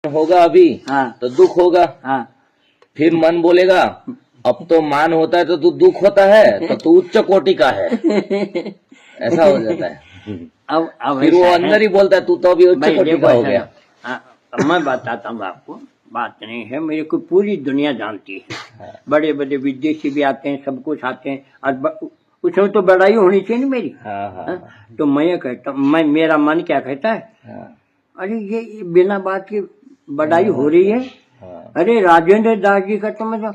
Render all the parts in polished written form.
होगा अभी हाँ तो दुख होगा, हाँ फिर मन बोलेगा अब तो मान होता है तो तू दुख होता है तो तू उच्च कोटि का है, ऐसा हो जाता है। अब फिर वो ऐसा है अंदर ही बोलता है तू तो अभी उच्च भाई, कोटि देखो का हो ऐसा गया। अब मैं बताता हूँ आपको, बात नहीं है, मेरे को पूरी दुनिया जानती है, बड़े बड़े विदेशी भी आते हैं, सब कुछ आते हैं, और उसमें तो बड़ाई होनी चाहिए ना मेरी। हाँ हाँ हाँ? तो मैं ये कहता हूँ, मेरा मन क्या कहता है, हाँ अरे ये बिना बात की बड़ाई हो रही है। हाँ अरे राजेंद्र दास जी का तो मैं तो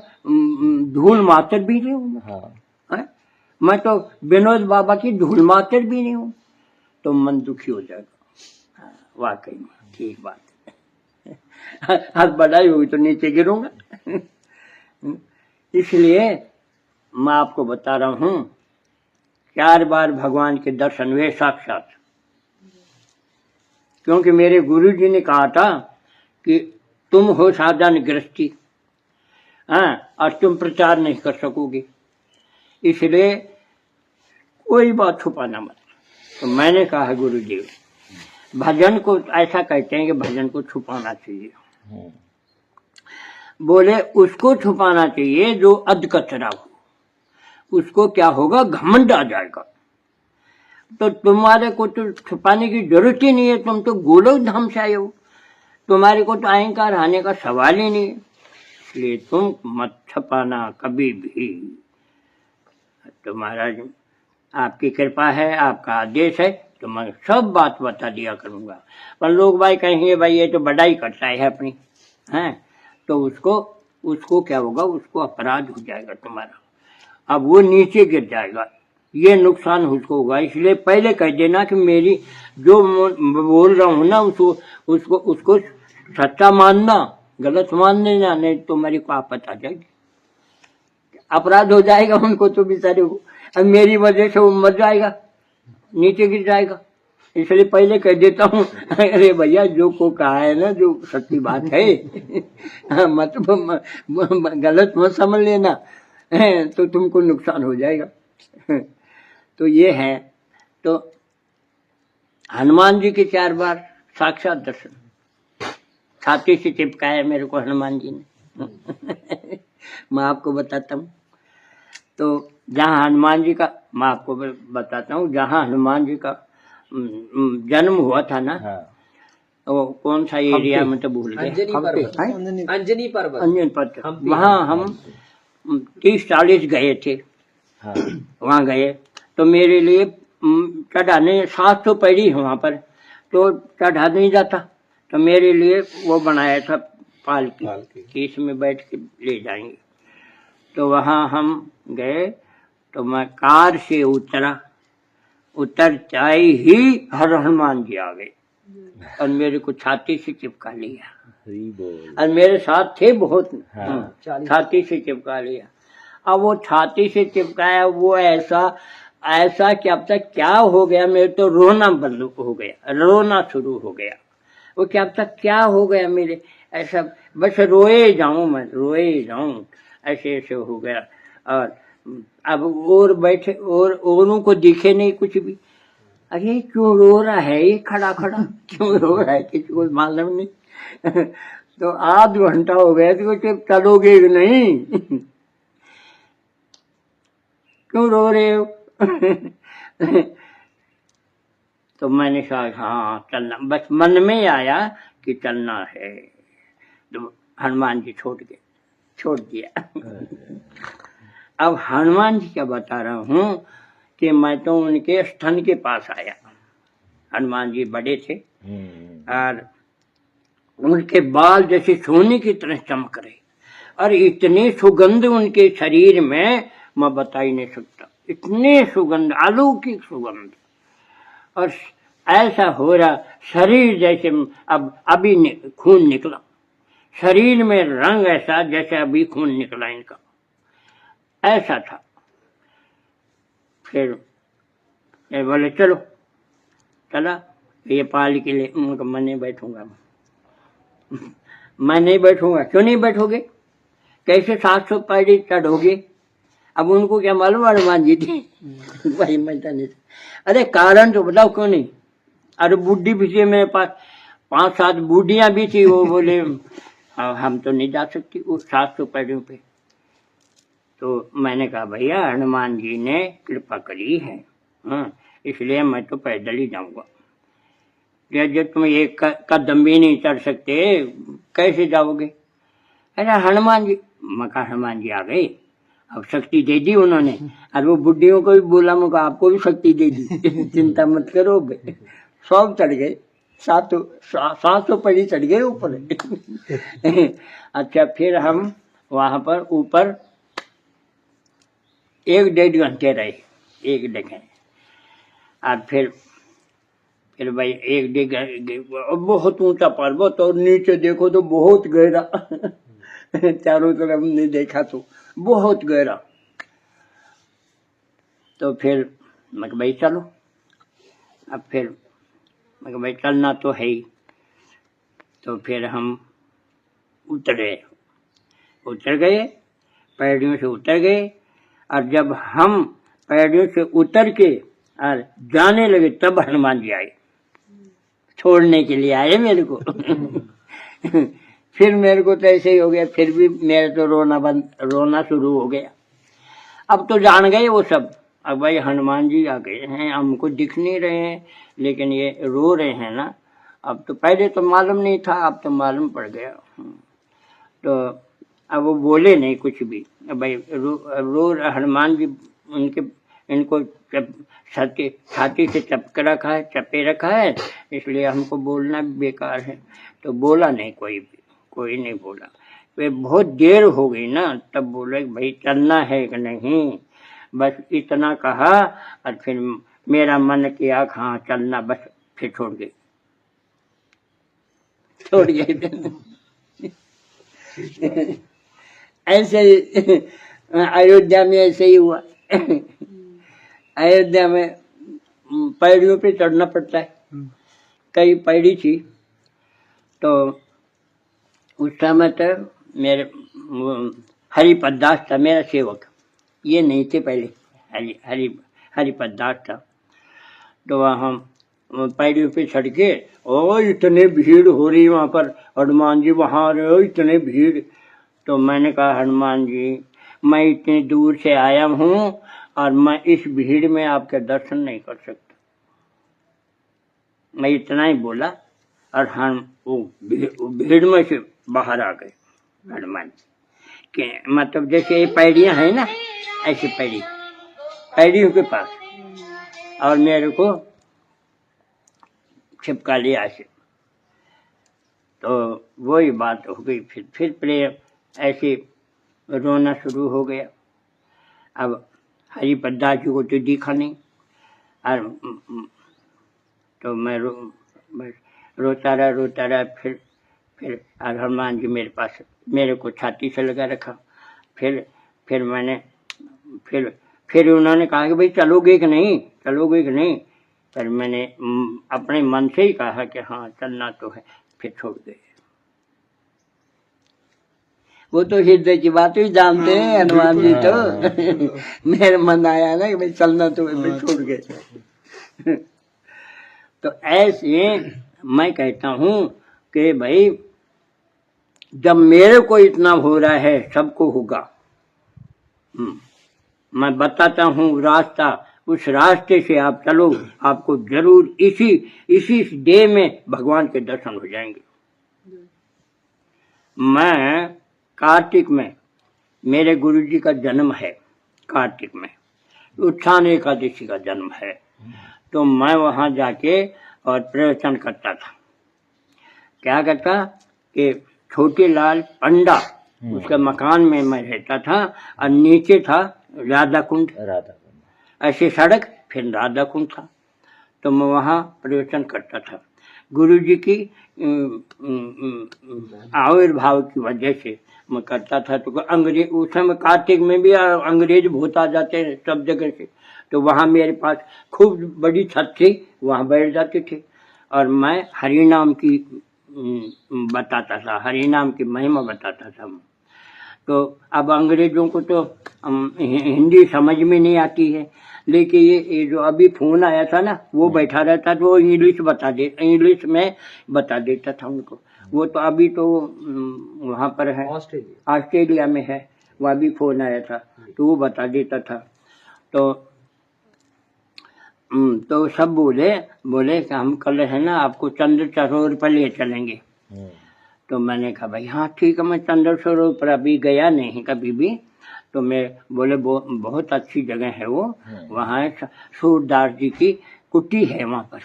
धूल मातर भी नहीं हूँ। हाँ हाँ? मैं तो विनोद बाबा की धूल मातर भी नहीं हूँ, तो मन दुखी हो जाएगा। हाँ, वाकई में ठीक बात है। आज बड़ाई हुई तो नीचे गिरूंगा। इसलिए मैं आपको बता रहा हूँ, 4 बार भगवान के दर्शन हुए साक्षात, क्योंकि मेरे गुरु जी ने कहा था कि तुम हो साधन गृहस्थी, हाँ, और तुम प्रचार नहीं कर सकोगे, इसलिए कोई बात छुपाना मत। तो मैंने कहा गुरु जी, भजन को ऐसा कहते हैं कि भजन को छुपाना चाहिए। बोले उसको छुपाना चाहिए जो अधकचरा हो, उसको क्या होगा, घमंड आ जाएगा। तो तुम्हारे को तो छुपाने की जरूरत ही नहीं है, तुम तो गोलोक धाम से आए हो, तुम्हारे को तो अहंकार आने का सवाल ही नहीं है, इसलिए तुम मत छुपाना कभी भी। तो महाराज आपकी कृपा है, आपका आदेश है, तो मैं सब बात बता दिया करूंगा। पर लोग भाई कहेंगे भाई ये तो बड़ाई करता है अपनी, हैं, तो उसको क्या होगा, उसको अपराध हो जाएगा तुम्हारा, अब वो नीचे गिर जाएगा, ये नुकसान उसको होगा। इसलिए पहले कह देना कि मेरी जो बोल रहा हूँ ना, उसको सच्चा मानना, गलत मान लेना, नहीं तो मेरी को आफत आ जाएगी, अपराध हो जाएगा उनको तो बेचारे को, अब मेरी वजह से वो मर जाएगा, नीचे गिर जाएगा। इसलिए पहले कह देता हूँ, अरे भैया जो को कहा है ना, जो सच्ची बात है, मत गलत मत समझ लेना, तो तुमको नुकसान हो जाएगा। तो ये है, तो हनुमान जी के 4 बार साक्षात दर्शन, छाती से चिपकाया मेरे को हनुमान जी ने। मैं आपको बताता हूँ, तो जहाँ हनुमान जी का, मैं आपको बताता हूँ, जहाँ हनुमान जी का जन्म हुआ था ना, वो कौन सा एरिया में तो भूल गए, अंजनी पर्वत, वहाँ हम 30-40 गए थे। वहाँ गए तो मेरे लिए चढ़ाने 700 पैड़ी है वहाँ पर, तो चढ़ा नहीं जाता, तो मेरे लिए वो बनाया था पालकी कि इसमें बैठ के ले जाएंगे। तो वहाँ हम गए, तो मैं कार से उतरते ही हर हनुमान जी आ गए और मेरे को छाती से चिपका लिया, और मेरे साथ थे बहुत, छाती से चिपका लिया। अब वो छाती से चिपकाया, वो ऐसा कि अब तक क्या हो गया, मेरे तो रोना बंद हो गया, रोना शुरू हो गया। वो क्या अब तक क्या हो गया मेरे, ऐसा बस रोए जाऊं, मैं रोए जाऊं, ऐसे ऐसे हो गया। और अब और बैठे और औरों को दिखे नहीं कुछ भी, अरे क्यों रो रहा है ये खड़ा खड़ा, क्यों रो रहा है, किसी को मालूम नहीं। तो आध घंटा हो गया तो चलोगे नहीं, क्यों रो रहे हो? तो मैंने कहा हाँ चलना, बस मन में आया कि चलना है, तो हनुमान जी छोड़ दिया। अब हनुमान जी क्या बता रहा हूँ कि मैं तो उनके स्तन के पास आया, हनुमान जी बड़े थे और उनके बाल जैसे सोने की तरह चमक रहे, और इतनी सुगंध उनके शरीर में मैं बता ही नहीं सकता, इतने सुगंध, अलौकिक सुगंध, और ऐसा हो रहा शरीर जैसे अब अभी खून निकला, शरीर में रंग ऐसा जैसे अभी खून निकला इनका, ऐसा था। फिर ये बोले चलो, चला, ये पाल के लिए, उनका मैं नहीं बैठूंगा, मैं नहीं बैठूंगा। क्यों नहीं बैठोगे, कैसे 700 पैड़ी चढ़ोगे? अब उनको क्या मालूम हनुमान जी थी, भाई मैं नहीं, अरे कारण तो बताओ क्यों नहीं, अरे बुद्धि भी थी मेरे पास, 5-7 बूढ़ियां भी थी, वो बोले हम तो नहीं जा सकती वो 700 पैड़ियों पे। तो मैंने कहा भैया हनुमान जी ने कृपा करी है, हाँ, इसलिए मैं तो पैदल ही जाऊंगा। जब तुम एक कदम भी नहीं चढ़ सकते कैसे जाओगे? अरे हनुमान जी, मैं कहा हनुमान जी आ गए, अब शक्ति दे दी उन्होंने। और वो बुढ़ियों को भी बोला, मैं कहा आपको भी शक्ति दे दी, चिंता मत करो। सब चढ़ गए, 700 पैड़ी चढ़ गए ऊपर। अच्छा, फिर हम वहां पर ऊपर 1-1.5 घंटे रहे, 1-1.5 घंटे। और फिर भाई 1-1.5 बहुत ऊंचा पर्वत, और नीचे देखो तो बहुत गहरा। चारों तरफ हमने देखा तो बहुत गहरा। तो फिर मैं भाई चलो, अब फिर मैं भाई चलना तो है ही। तो फिर हम उतर गए, पैड़ियों से उतर गए। और जब हम पैड़ियों से उतर के और जाने लगे, तब हनुमान जी आए, छोड़ने के लिए आए मेरे को। फिर मेरे को तो ऐसे ही हो गया, फिर भी मेरे तो रोना शुरू हो गया। अब तो जान गए वो सब, अब भाई हनुमान जी आ गए हैं, हमको दिख नहीं रहे हैं, लेकिन ये रो रहे हैं ना। अब तो पहले तो मालूम नहीं था, अब तो मालूम पड़ गया। तो अब वो बोले नहीं कुछ भी, भाई रो हनुमान जी इनको छाती से चपके रखा है, चपे रखा है, इसलिए हमको बोलना बेकार है। तो बोला नहीं, कोई नहीं बोला। वे बहुत देर हो गई ना, तब बोले भाई चलना है कि नहीं, बस इतना कहा। और फिर मेरा मन किया हाँ चलना, बस फिर छोड़ गए। ऐसे ही अयोध्या में ऐसे ही हुआ। अयोध्या में पैड़ियों पे चढ़ना पड़ता है। कई पैड़ी थी, तो उस समय तक मेरे हरिपद दास था मेरा सेवक, ये नहीं थे पहले, हरिपद दास था। तो वहाँ पैड़ियों पे चढ़ के, और इतने भीड़ हो रही वहाँ पर, हनुमान जी वहाँ आ रहे हो, इतने भीड़। तो मैंने कहा हनुमान जी, मैं इतनी दूर से आया हूँ और मैं इस भीड़ में आपके दर्शन नहीं कर सकता। मैं इतना ही बोला, और हम वो भीड़ में से बाहर आ गए हनुमान जी के। मतलब जैसे ये पैड़ियाँ हैं ना, ऐसी पैड़ियों के पास, और मेरे को छिपका लिया ऐसे। तो वही बात हो गई। फिर प्रेम ऐसे रोना शुरू हो गया। अब हरिपद दास जी को तो दिखा नहीं, और तो मैं रोता रहा। फिर हनुमान जी मेरे पास, मेरे को छाती से लगा रखा। फिर उन्होंने कहा कि भाई चलोगे कि नहीं। पर मैंने अपने मन से ही कहा कि हाँ चलना तो है, फिर छोड़ गए। वो तो हृदय की बात ही जानते हैं हनुमान जी तो। मेरे मन आया ना कि भाई चलना तो है, फिर छोड़ गए। तो ऐसे मैं कहता हूँ कि भाई जब मेरे को इतना हो रहा है, सबको होगा। मैं बताता हूँ रास्ता, उस रास्ते से आप चलो, आपको जरूर इसी डे में भगवान के दर्शन हो जाएंगे। मैं कार्तिक में, मेरे गुरुजी का जन्म है कार्तिक में, उत्थान एकादशी का जन्म है। तो मैं वहां जाके और प्रवचन करता था। क्या करता कि छोटे लाल पंडा, उसके मकान में मैं रहता था, और नीचे था राधा कुंड, ऐसे सड़क, फिर राधा कुंड था। तो मैं वहाँ प्रवचन करता था। गुरुजी की आविर्भाव की वजह से मैं करता था। तो अंग्रेज, उस समय कार्तिक में भी अंग्रेज बहुत आ जाते हैं सब जगह से। तो वहाँ मेरे पास खूब बड़ी छत थी, वहाँ बैठ जाते थे, और मैं हरि नाम की बताता था, हरि नाम की महिमा बताता था। तो अब अंग्रेजों को तो हिंदी समझ में नहीं आती है, लेकिन ये जो अभी फोन आया था ना, वो बैठा रहता तो वो इंग्लिश में बता देता था उनको। वो तो अभी तो वहाँ पर है, ऑस्ट्रेलिया में है। वह भी फोन आया था तो वो बता देता था। तो सब बोले कि हम कल है ना आपको चंद्र सरोवर पर ले चलेंगे। तो मैंने कहा भाई हाँ ठीक है, मैं चंद्र सरोवर पर अभी गया नहीं कभी भी। तो मैं बोले बहुत अच्छी जगह है वो, वहाँ सूरदास जी की कुटी है वहाँ पर।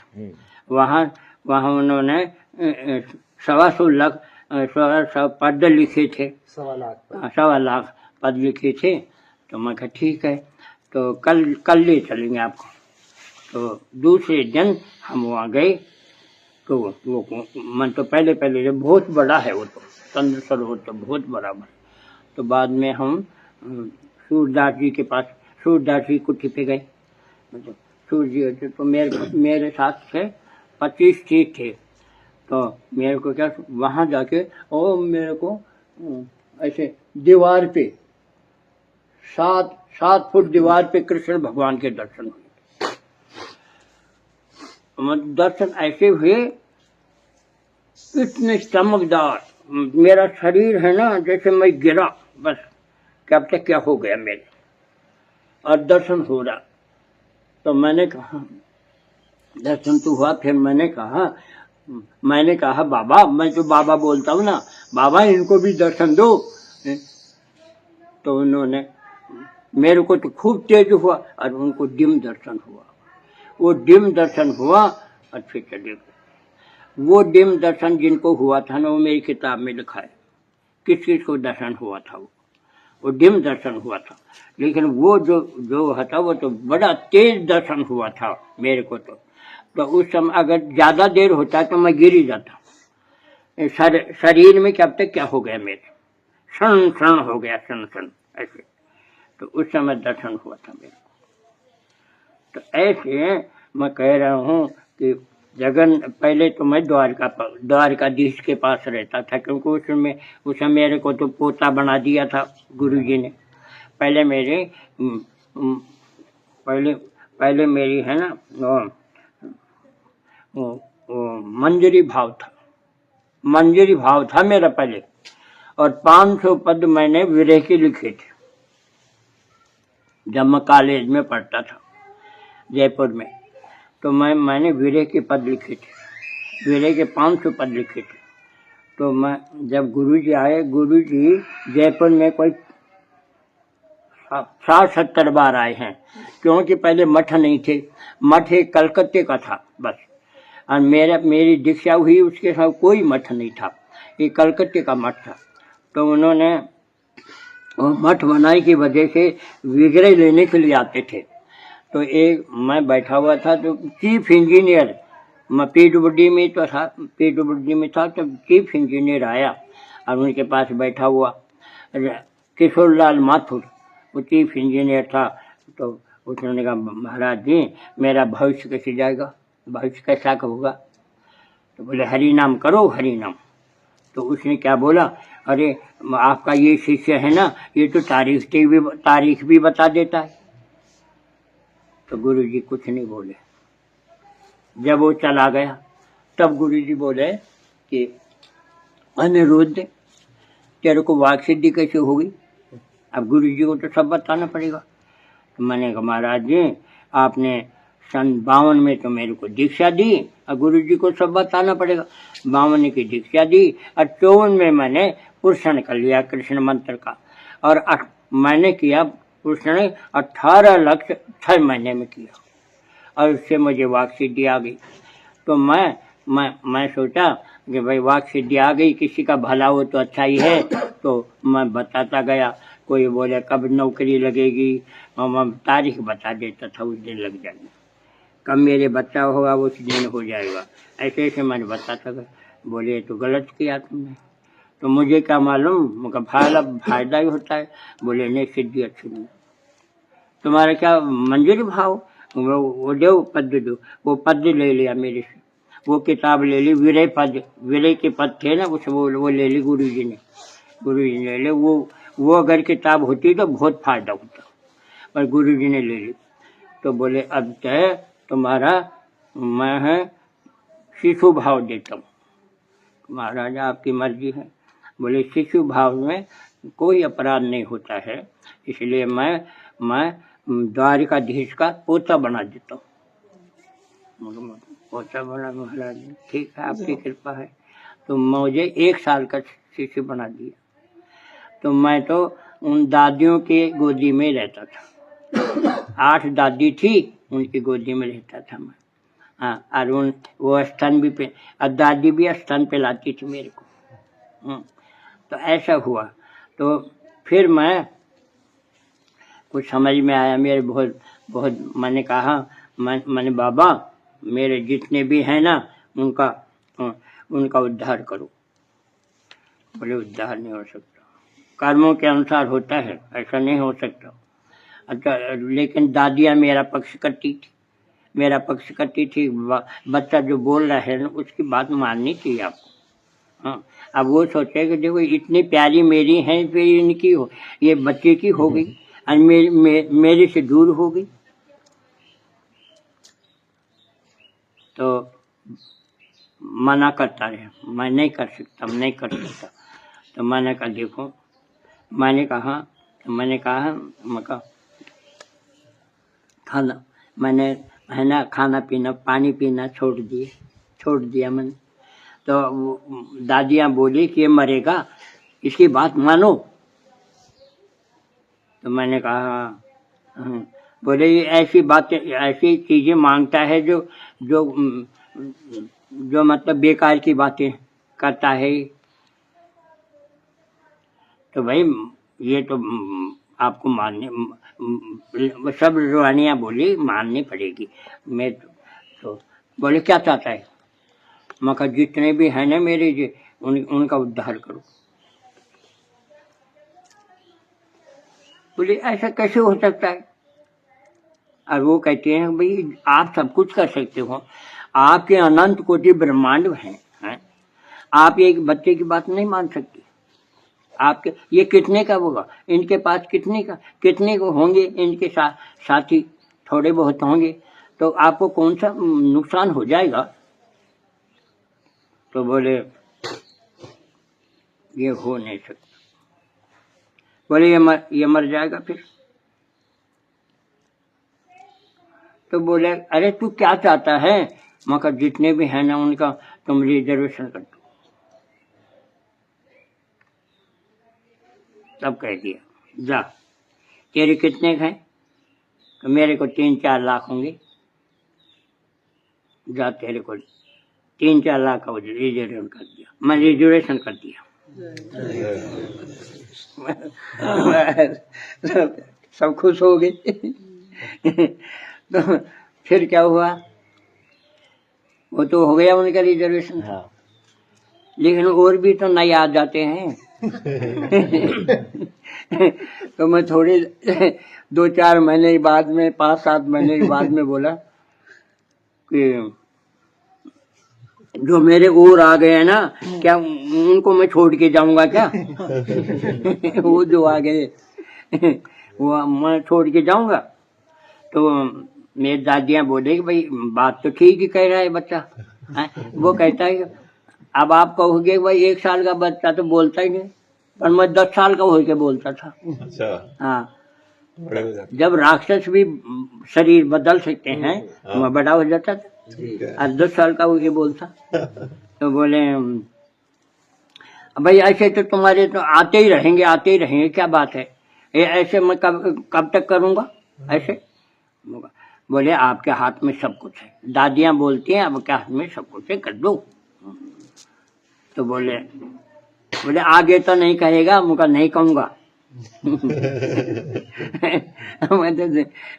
वहाँ उन्होंने 125 लाख पद लिखे थे, 1.25 लाख पद लिखे थे। तो मैं कहा ठीक है, तो कल ले चलेंगे आपको। तो दूसरे दिन हम वहाँ गए। तो वो मन तो पहले जब बहुत बड़ा है वो, तो चंद्र सरोवर तो बहुत बड़ा। तो बाद में हम सूरदास जी के पास, सूरदास जी कुटी पे गए। सूर्य जी तो मेरे साथ थे 25 सीट थे। तो मेरे को क्या वहाँ जाके और मेरे को ऐसे दीवार पे 7 फुट दीवार पे कृष्ण भगवान के दर्शन हुए। दर्शन ऐसे हुए इतने चमकदार, मेरा शरीर है ना जैसे मैं गिरा, बस कब तक क्या हो गया मेरे, और दर्शन हो रहा। तो मैंने कहा दर्शन तो हुआ। फिर मैंने कहा बाबा, मैं तो बाबा बोलता हूँ ना, बाबा इनको भी दर्शन दो। तो उन्होंने, मेरे को तो खूब तेज हुआ और उनको डिम दर्शन हुआ। वो डिम दर्शन हुआ और फिर चले गए। वो डिम दर्शन जिनको हुआ था ना, वो मेरी किताब में लिखा है किस किस को दर्शन हुआ था। वो डिम दर्शन हुआ था, लेकिन वो जो था वो तो बड़ा तेज दर्शन हुआ था मेरे को। तो उस समय अगर ज्यादा देर होता तो मैं गिर ही जाता। शरीर में कब तक क्या हो गया मेरे, क्षण हो गया, क्षण ऐसे। तो उस समय दर्शन हुआ था मेरे को। तो ऐसे मैं कह रहा हूँ कि पहले तो मैं द्वारकाधीश के पास रहता था, क्योंकि उसमें मेरे को तो पोता बना दिया था गुरुजी ने। पहले मेरी है ना मंजरी भाव था मेरा पहले, और 500 पद मैंने विरह के लिखे थे जब मैं कॉलेज में पढ़ता था जयपुर में। तो मैंने विरह के पद लिखे थे, विरह के 500 पद लिखे थे। तो मैं जब गुरुजी आए, गुरुजी जयपुर में कोई 60-70 बार आए हैं, क्योंकि पहले मठ नहीं थे। मठ एक कलकत्ते का था बस, और मेरी दीक्षा हुई उसके साथ कोई मठ नहीं था, ये कलकत्ते का मठ था। तो उन्होंने मठ बनाई की वजह से विग्रह लेने के लिए आते थे। तो एक मैं बैठा हुआ था, तो चीफ इंजीनियर, मैं पीडब्ल्यूडी में था, तो चीफ इंजीनियर आया और उनके पास बैठा हुआ किशोरलाल माथुर, वो चीफ इंजीनियर था। तो उसने कहा महाराज जी मेरा भविष्य कैसे जाएगा, भविष्य कैसा होगा। तो बोले हरि नाम करो, हरि नाम। तो उसने क्या बोला, अरे आपका ये शिष्य है ना, ये तो तारीख भी बता देता है। तो गुरुजी कुछ नहीं बोले। जब वो चला गया तब गुरुजी बोले कि अनिरुद्ध तेरे को वाक सिद्धि कैसे होगी। अब गुरुजी को तो सब बताना पड़ेगा। तो मैंने कहा महाराज जी आपने सन 52 में तो मेरे को दीक्षा दी, और गुरुजी को सब बताना पड़ेगा। 52 की दीक्षा दी और 54 में मैंने पुरुषण कर लिया कृष्ण मंत्र का, और मैंने किया पुरुषण 18 लक्ष्य 6 महीने में किया, और उससे मुझे वाक सिद्धि आ गई। तो मैं सोचा कि भाई वाक सिद्धि आ गई, किसी का भला हो तो अच्छा ही है। तो मैं बताता गया, कोई बोले कब नौकरी लगेगी, मैं तारीख बता देता था, उस दिन लग जाएगी, कब मेरे बच्चा होगा उस दिन हो जाएगा, ऐसे ऐसे मैंने बताता गया। बोले तो गलत किया तुमने। तो मुझे क्या मालूम, फायदा ही होता है। बोले नहीं सिद्धि अच्छी नहीं, तुम्हारा क्या मंजूरी भाव, वो दो पद दो। वो पद ले लिया मेरे से, वो किताब ले ली, विरह के पद थे ना, उसे वो ले ली गुरुजी ने ले ली। वो अगर किताब होती तो बहुत फायदा होता, पर गुरुजी ने ले ली। तो बोले अब तय तुम्हारा मैं है शिशु भाव देता हूँ। महाराज आपकी मर्जी है। बोले शिशु भाव में कोई अपराध नहीं होता है, इसलिए मैं द्वारिकाधीश का पोता बना देता हूँ। पोता बना महाराज, ठीक है आपकी कृपा है। तो मुझे 1 साल का शिशु बना दिया। तो मैं तो उन दादियों के गोदी में रहता था। 8 दादी थी, उनकी गोदी में रहता था मैं। हाँ, और वो स्तन भी पे, और दादी भी स्तन पे लाती थी मेरे को। तो ऐसा हुआ। तो फिर मैं कुछ समझ में आया, मेरे बहुत मैंने कहा, मैंने बाबा मेरे जितने भी हैं ना उनका उद्धार करो। बोले उद्धार नहीं हो सकता, कर्मों के अनुसार होता है, ऐसा नहीं हो सकता। अच्छा, लेकिन दादियाँ मेरा पक्ष करती थी। बच्चा जो बोल रहा है ना उसकी बात माननी चाहिए आपको। हाँ, अब वो सोचे कि देखो इतनी प्यारी मेरी है, फिर इनकी हो, ये बच्चे की हो गई और मेरे से दूर हो गई। तो मना करता रहे, मैं नहीं कर सकता। तो मैंने कहा देखो, मैंने कहा खाना, मैंने है ना खाना पीना पानी पीना छोड़ दिया मैंने। तो दादियाँ बोली कि ये मरेगा, इसकी बात मानो। तो मैंने कहा बोले ये ऐसी बातें, ऐसी चीज़ें मांगता है जो मतलब बेकार की बातें करता है। तो भाई ये तो आपको मानने, सब रूहानियाँ बोली माननी पड़ेगी। मैं तो बोले क्या चाहता है? मैं कहा जितने भी हैं ना मेरे जी उनका उद्धार करो। बोले ऐसा कैसे हो सकता है? और वो कहते हैं भाई आप सब कुछ कर सकते हो, आपके अनंत कोटि ब्रह्मांड हैं, आप एक बच्चे की बात नहीं मान सकते। आपके ये कितने का होगा, इनके पास कितने को होंगे, इनके साथी थोड़े बहुत होंगे, तो आपको कौन सा नुकसान हो जाएगा? तो बोले ये हो नहीं सकता। बोले ये मर जाएगा फिर। तो बोले अरे तू क्या चाहता है? मैं कहा जितने भी हैं ना उनका तुम रिजर्वेशन कर दो। तब कह दिया जा, तेरे कितने हैं? तो मेरे को 3-4 लाख होंगे। जा तेरे को 3-4 लाख का रिजर्वेशन कर दिया। मैं रिजर्वेशन कर दिया। सब खुश हो गए। तो फिर क्या हुआ, वो तो हो गया उनका रिजर्वेशन। हाँ। लेकिन और भी तो नए आ जाते हैं। तो मैं थोड़े 2-4 महीने के बाद में, 5-7 महीने के बाद में बोला कि जो मेरे और आ गए हैं ना, क्या उनको मैं छोड़ के जाऊंगा क्या? वो जो आ गए वो मैं छोड़ के जाऊंगा? तो मेरी दादियाँ बोले कि भाई बात तो ठीक ही कह रहा है बच्चा। वो कहता है अब आप कहोगे भाई 1 साल का बच्चा तो बोलता ही नहीं, पर मैं 10 साल का होके बोलता था। अच्छा। हाँ, जब राक्षस भी शरीर बदल सकते हैं, मैं बड़ा हो जाता था और 10 साल का होके बोलता। तो बोले भाई ऐसे तो तुम्हारे तो आते ही रहेंगे, क्या बात है? ये ऐसे मैं कब तक करूँगा ऐसे? बोले आपके हाथ में सब कुछ है। दादियाँ बोलती हैं आपके हाथ में सब कुछ है, कर दो। तो बोले आगे तो नहीं कहेगा? मुझे नहीं कहूँगा।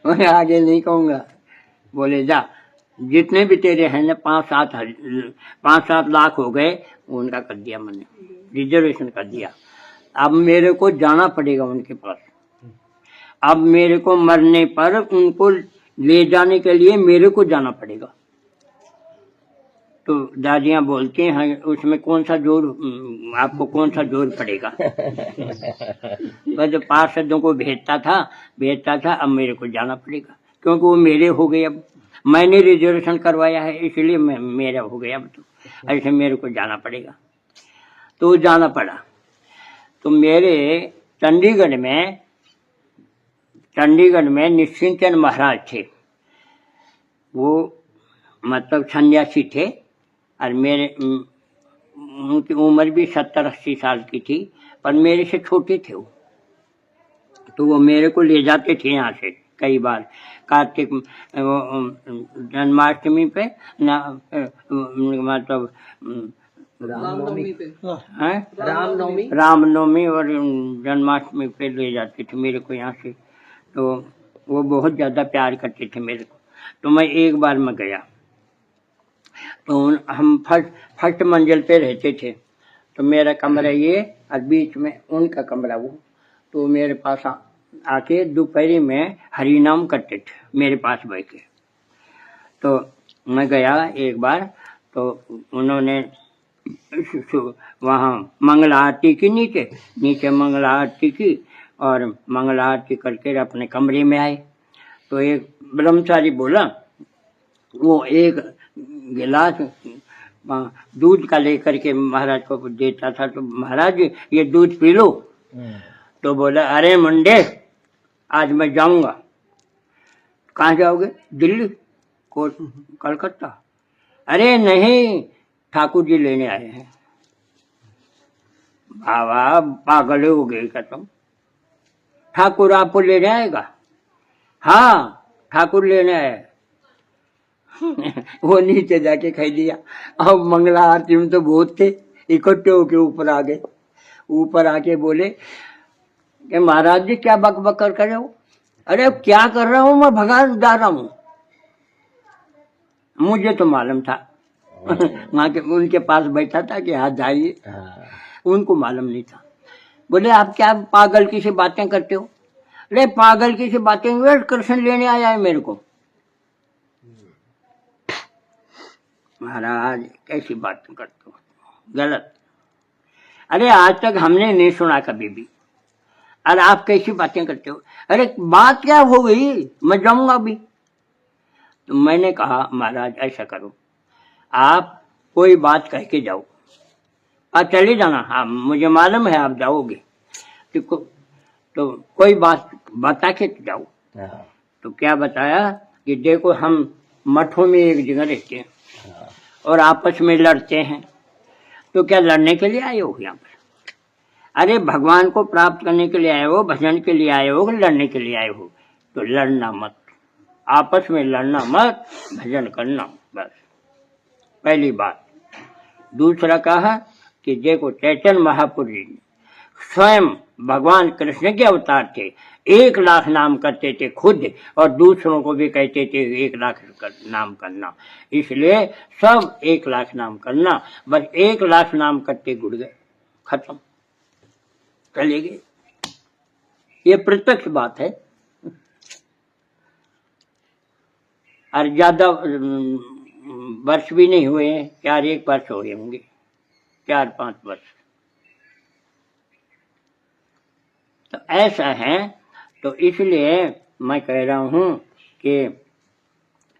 मैं आगे नहीं कहूँगा। बोले जा, जितने भी तेरे हैं ना 5-7 लाख हो गए, उनका कर दिया मैंने, रिजर्वेशन कर दिया। अब मेरे को जाना पड़ेगा उनके पास। अब मेरे को मरने पर उनको ले जाने के लिए मेरे को जाना पड़ेगा। तो दादियाँ बोलती हैं उसमें कौन सा जोर, आपको कौन सा जोर पड़ेगा? बस पार्षदों को भेजता था, अब मेरे को जाना पड़ेगा। क्योंकि वो मेरे हो गए। अब मैंने रिजर्वेशन करवाया है इसलिए मेरा हो गया। अब तो ऐसे मेरे को जाना पड़ेगा, तो जाना पड़ा। तो मेरे चंडीगढ़ में निश्चिंत चंद महाराज थे। वो मतलब सन्यासी थे और उनकी उम्र भी 70-80 साल की थी, पर मेरे से छोटे थे वो। तो वो मेरे को ले जाते थे यहाँ से कई बार कार्तिक जन्माष्टमी पे ना, मतलब रामनवमी और जन्माष्टमी पे ले जाते थे मेरे को यहाँ से। तो वो बहुत ज़्यादा प्यार करते थे मेरे को। तो मैं एक बार मैं गया, तो हम फर्स्ट मंजिल पे रहते थे। तो मेरा कमरा ये और बीच में उनका कमरा वो। तो मेरे पास आके दोपहरी में हरि नाम करते थे मेरे पास बैठ के। तो मैं गया एक बार, तो उन्होंने वहाँ मंगला आरती की, नीचे मंगला आरती की और मंगला आरती करके अपने कमरे में आए। तो एक ब्रह्मचारी बोला, वो एक गिलास दूध का लेकर के महाराज को देता था। तो महाराज ये दूध पी लो। तो बोला, अरे मुंडे आज मैं जाऊंगा। कहाँ जाओगे? दिल्ली, कलकत्ता। अरे नहीं, ठाकुर जी लेने आए हैं। बाबा पागल हो गए क्या तुम? ठाकुर आपको लेने आएगा? हाँ, ठाकुर लेने आए। वो नीचे जाके कह दिया। अब मंगला आरती में तो बहुत थे, इकट्ठे होके ऊपर आ गए। ऊपर आके बोले कि महाराज जी क्या बक बक कर रहे हो? अरे अब क्या कर रहा हूं मैं, भगवान जा रहा हूं। मुझे तो मालूम था वहां के उनके पास बैठा था कि हाँ जाइए, उनको मालूम नहीं था। बोले आप क्या पागल की से बातें करते हो? अरे पागल की से बातें, कृष्ण लेने आया है मेरे को। महाराज कैसी बातें करते हो, गलत। अरे आज तक हमने नहीं सुना कभी भी, अरे आप कैसी बातें करते हो? अरे बात क्या हो गई, मैं जाऊंगा अभी। तो मैंने कहा महाराज ऐसा करो, आप कोई बात कह के जाओ, आप चले जाना। हाँ मुझे मालूम है आप जाओगे, तो कोई बात बता के जाओ। तो क्या बताया कि देखो हम मठों में एक जगह रहते हैं और आपस में लड़ते हैं, तो क्या लड़ने के लिए आए हो यहाँ पर? अरे भगवान को प्राप्त करने के लिए आए हो, भजन के लिए आए हो, लड़ने के लिए आए हो? तो लड़ना मत, आपस में लड़ना मत, भजन करना बस, पहली बात। दूसरा कहा कि देखो चैतन्य महापुरुष जी स्वयं भगवान कृष्ण के अवतार थे, 1 लाख नाम करते थे खुद, और दूसरों को भी कहते थे 1 लाख नाम करना। इसलिए सब 1 लाख नाम करना, बस 1 लाख नाम करते गुड़ गए, खत्म, चले गए। ये प्रत्यक्ष बात है। और ज्यादा वर्ष भी नहीं हुए हैं, 4-1 वर्ष हुए होंगे, 4-5 वर्ष। तो ऐसा है। तो इसलिए मैं कह रहा हूं कि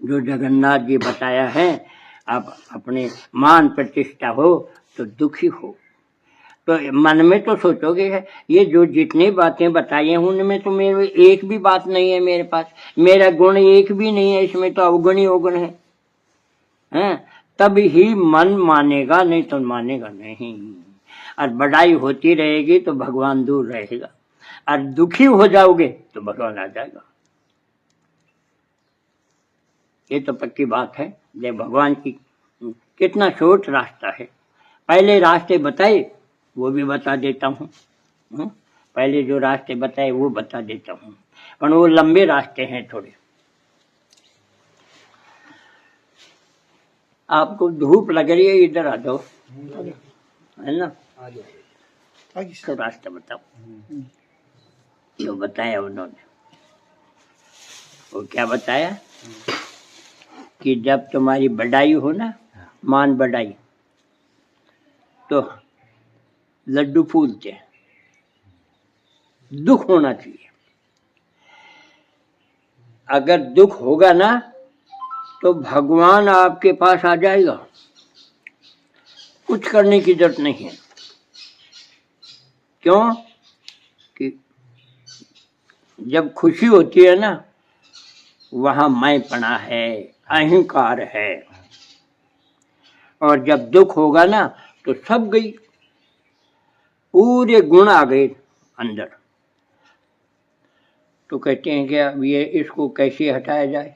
जो जगन्नाथ जी बताया है, आप अपने मान प्रतिष्ठा हो तो दुखी हो, तो मन में तो सोचोगे ये जो जितनी बातें बताई हैं उनमें तो मेरे एक भी बात नहीं है मेरे पास, मेरा गुण एक भी नहीं है, इसमें तो अवगुण ही अवगुण है, तब ही मन मानेगा, नहीं तो मानेगा नहीं। और बड़ाई होती रहेगी तो भगवान दूर रहेगा, और दुखी हो जाओगे तो भगवान आ जाएगा। ये तो पक्की बात है। ये भगवान की कितना शॉर्ट रास्ता है। पहले रास्ते बताए वो भी बता देता हूँ, पहले जो रास्ते बताए वो बता देता हूँ, पर वो लंबे रास्ते हैं थोड़े। आपको धूप लग रही है, इधर आ जाओ, है ना, तो रास्ता बताओ। जो बताया उन्होंने, वो क्या बताया कि जब तुम्हारी बढ़ाई हो ना, मान बढ़ाई, तो लड्डू फूलते हैं, दुख होना चाहिए। अगर दुख होगा ना तो भगवान आपके पास आ जाएगा, कुछ करने की जरूरत नहीं है। क्यों कि जब खुशी होती है ना वहां मैंपना है, अहंकार है, और जब दुख होगा ना तो सब गई, पूरे गुण आ गए अंदर। तो कहते हैं कि अब ये इसको कैसे हटाया जाए,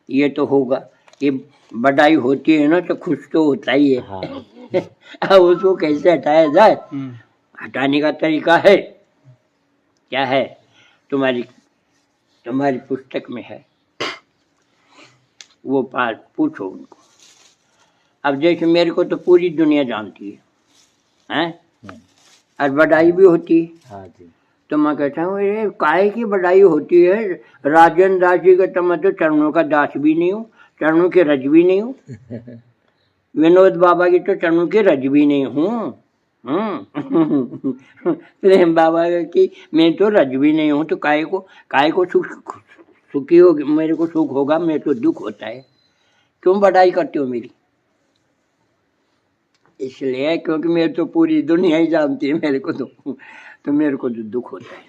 ये तो होगा, ये बढ़ाई होती है ना तो खुश तो होता ही है। हाँ। अब उसको कैसे हटाया जाए, हटाने का तरीका है, क्या है, तुम्हारी पुस्तक में है, वो पास पूछो उनको। अब जैसे मेरे को तो पूरी दुनिया जानती है, और बढ़ाई भी होती है। हाँ जी। तो मैं कहता हूँ ये काहे की बढ़ाई होती है, राजन दास जी का तो मैं तो चरणों का दास भी नहीं हूँ, चरणों के रज भी नहीं हूँ। विनोद बाबा की तो चरणों के रज भी नहीं हूँ। प्रेम बाबा की मैं तो रज भी नहीं हूँ, तो काहे को सुखी होगी, मेरे को सुख होगा, मेरे को दुख होता है। क्यों बढ़ाई करते हो मेरी? इसलिए क्योंकि मेरे तो पूरी दुनिया ही जानती है मेरे को, तो मेरे को जो दुख होता है।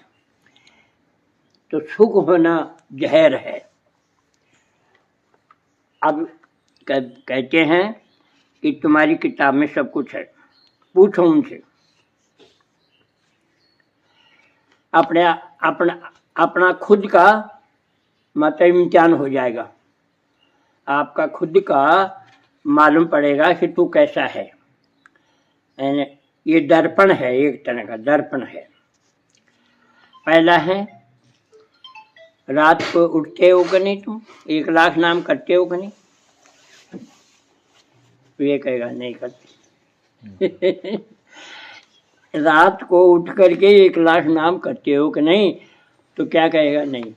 तो सुख होना जहर है। अब कहते हैं कि तुम्हारी किताब में सब कुछ है, पूछो उनसे, अपना खुद का मतलब इम्तिहान हो जाएगा, आपका खुद का मालूम पड़ेगा कि तू कैसा है। ये दर्पण है, एक तरह का दर्पण है। पहला है रात को उठते हो कि नहीं, तुम 1 लाख नाम करते हो कि नहीं? तो ये कहेगा नहीं करते। रात को उठ करके 1 लाख नाम करते हो कि नहीं? तो क्या कहेगा? नहीं।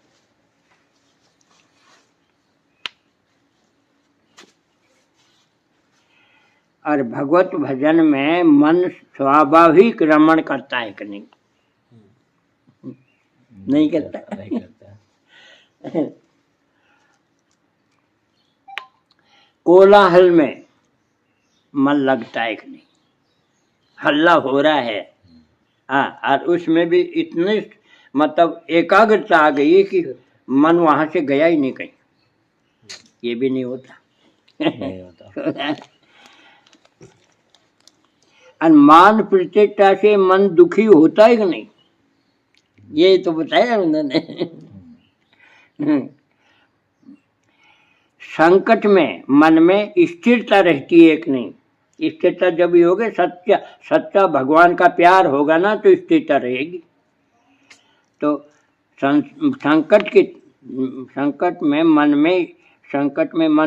और भगवत भजन में मन स्वाभाविक रमण करता है कि नहीं? नहीं करता। नहीं करता। कोलाहल में मन लगता है कि नहीं? हल्ला हो रहा है, हाँ, और उसमें भी इतने मतलब एकाग्रता आ गई कि मन वहां से गया ही नहीं कहीं। ये भी नहीं होता। नहीं होता। और मान प्रतिष्ठा से मन दुखी होता है कि नहीं? ये तो बताया उन्होंने। संकट में मन में स्थिरता रहती है कि नहीं? स्थिरता जब भी होगी, सच्चा भगवान का प्यार होगा ना तो स्थिरता रहेगी। तो संकट में मन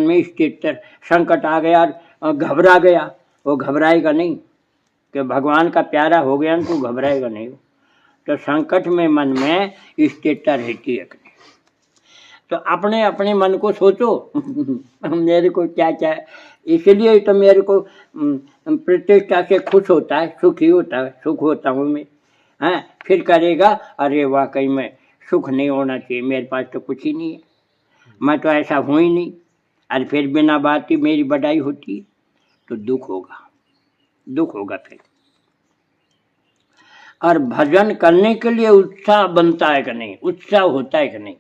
में स्थिरता, संकट आ गया और घबरा गया, वो घबराएगा नहीं, कि भगवान का प्यारा हो गया तो घबराएगा नहीं। तो संकट में मन में स्थिरता रहती है। तो अपने अपने मन को सोचो, मेरे को क्या क्या, इसलिए तो मेरे को प्रतिष्ठा से खुश होता है, सुखी होता है, सुख होता हूँ मैं। हाँ, फिर करेगा अरे वाकई में सुख नहीं होना चाहिए, मेरे पास तो कुछ ही नहीं है, मैं तो ऐसा हूँ ही नहीं, और फिर बिना बात की मेरी बढ़ाई होती है, तो दुख होगा फिर। और भजन करने के लिए उत्साह बनता है कि नहीं? उत्साह होता है कि नहीं?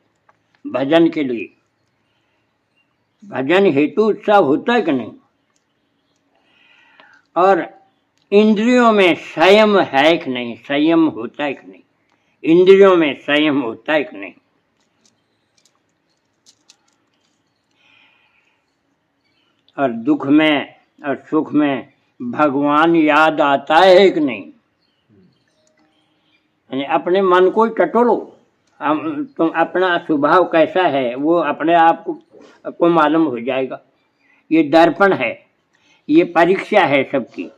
भजन के लिए, भजन हेतु उत्साह होता है कि नहीं? और इंद्रियों में संयम है कि नहीं? संयम होता है कि नहीं? इंद्रियों में संयम होता है कि नहीं? और दुख में और सुख में भगवान याद आता है कि नहीं? यानी अपने मन को टटोलो, तुम अपना स्वभाव कैसा है वो अपने आप को मालूम हो जाएगा। ये दर्पण है, ये परीक्षा है सबकी।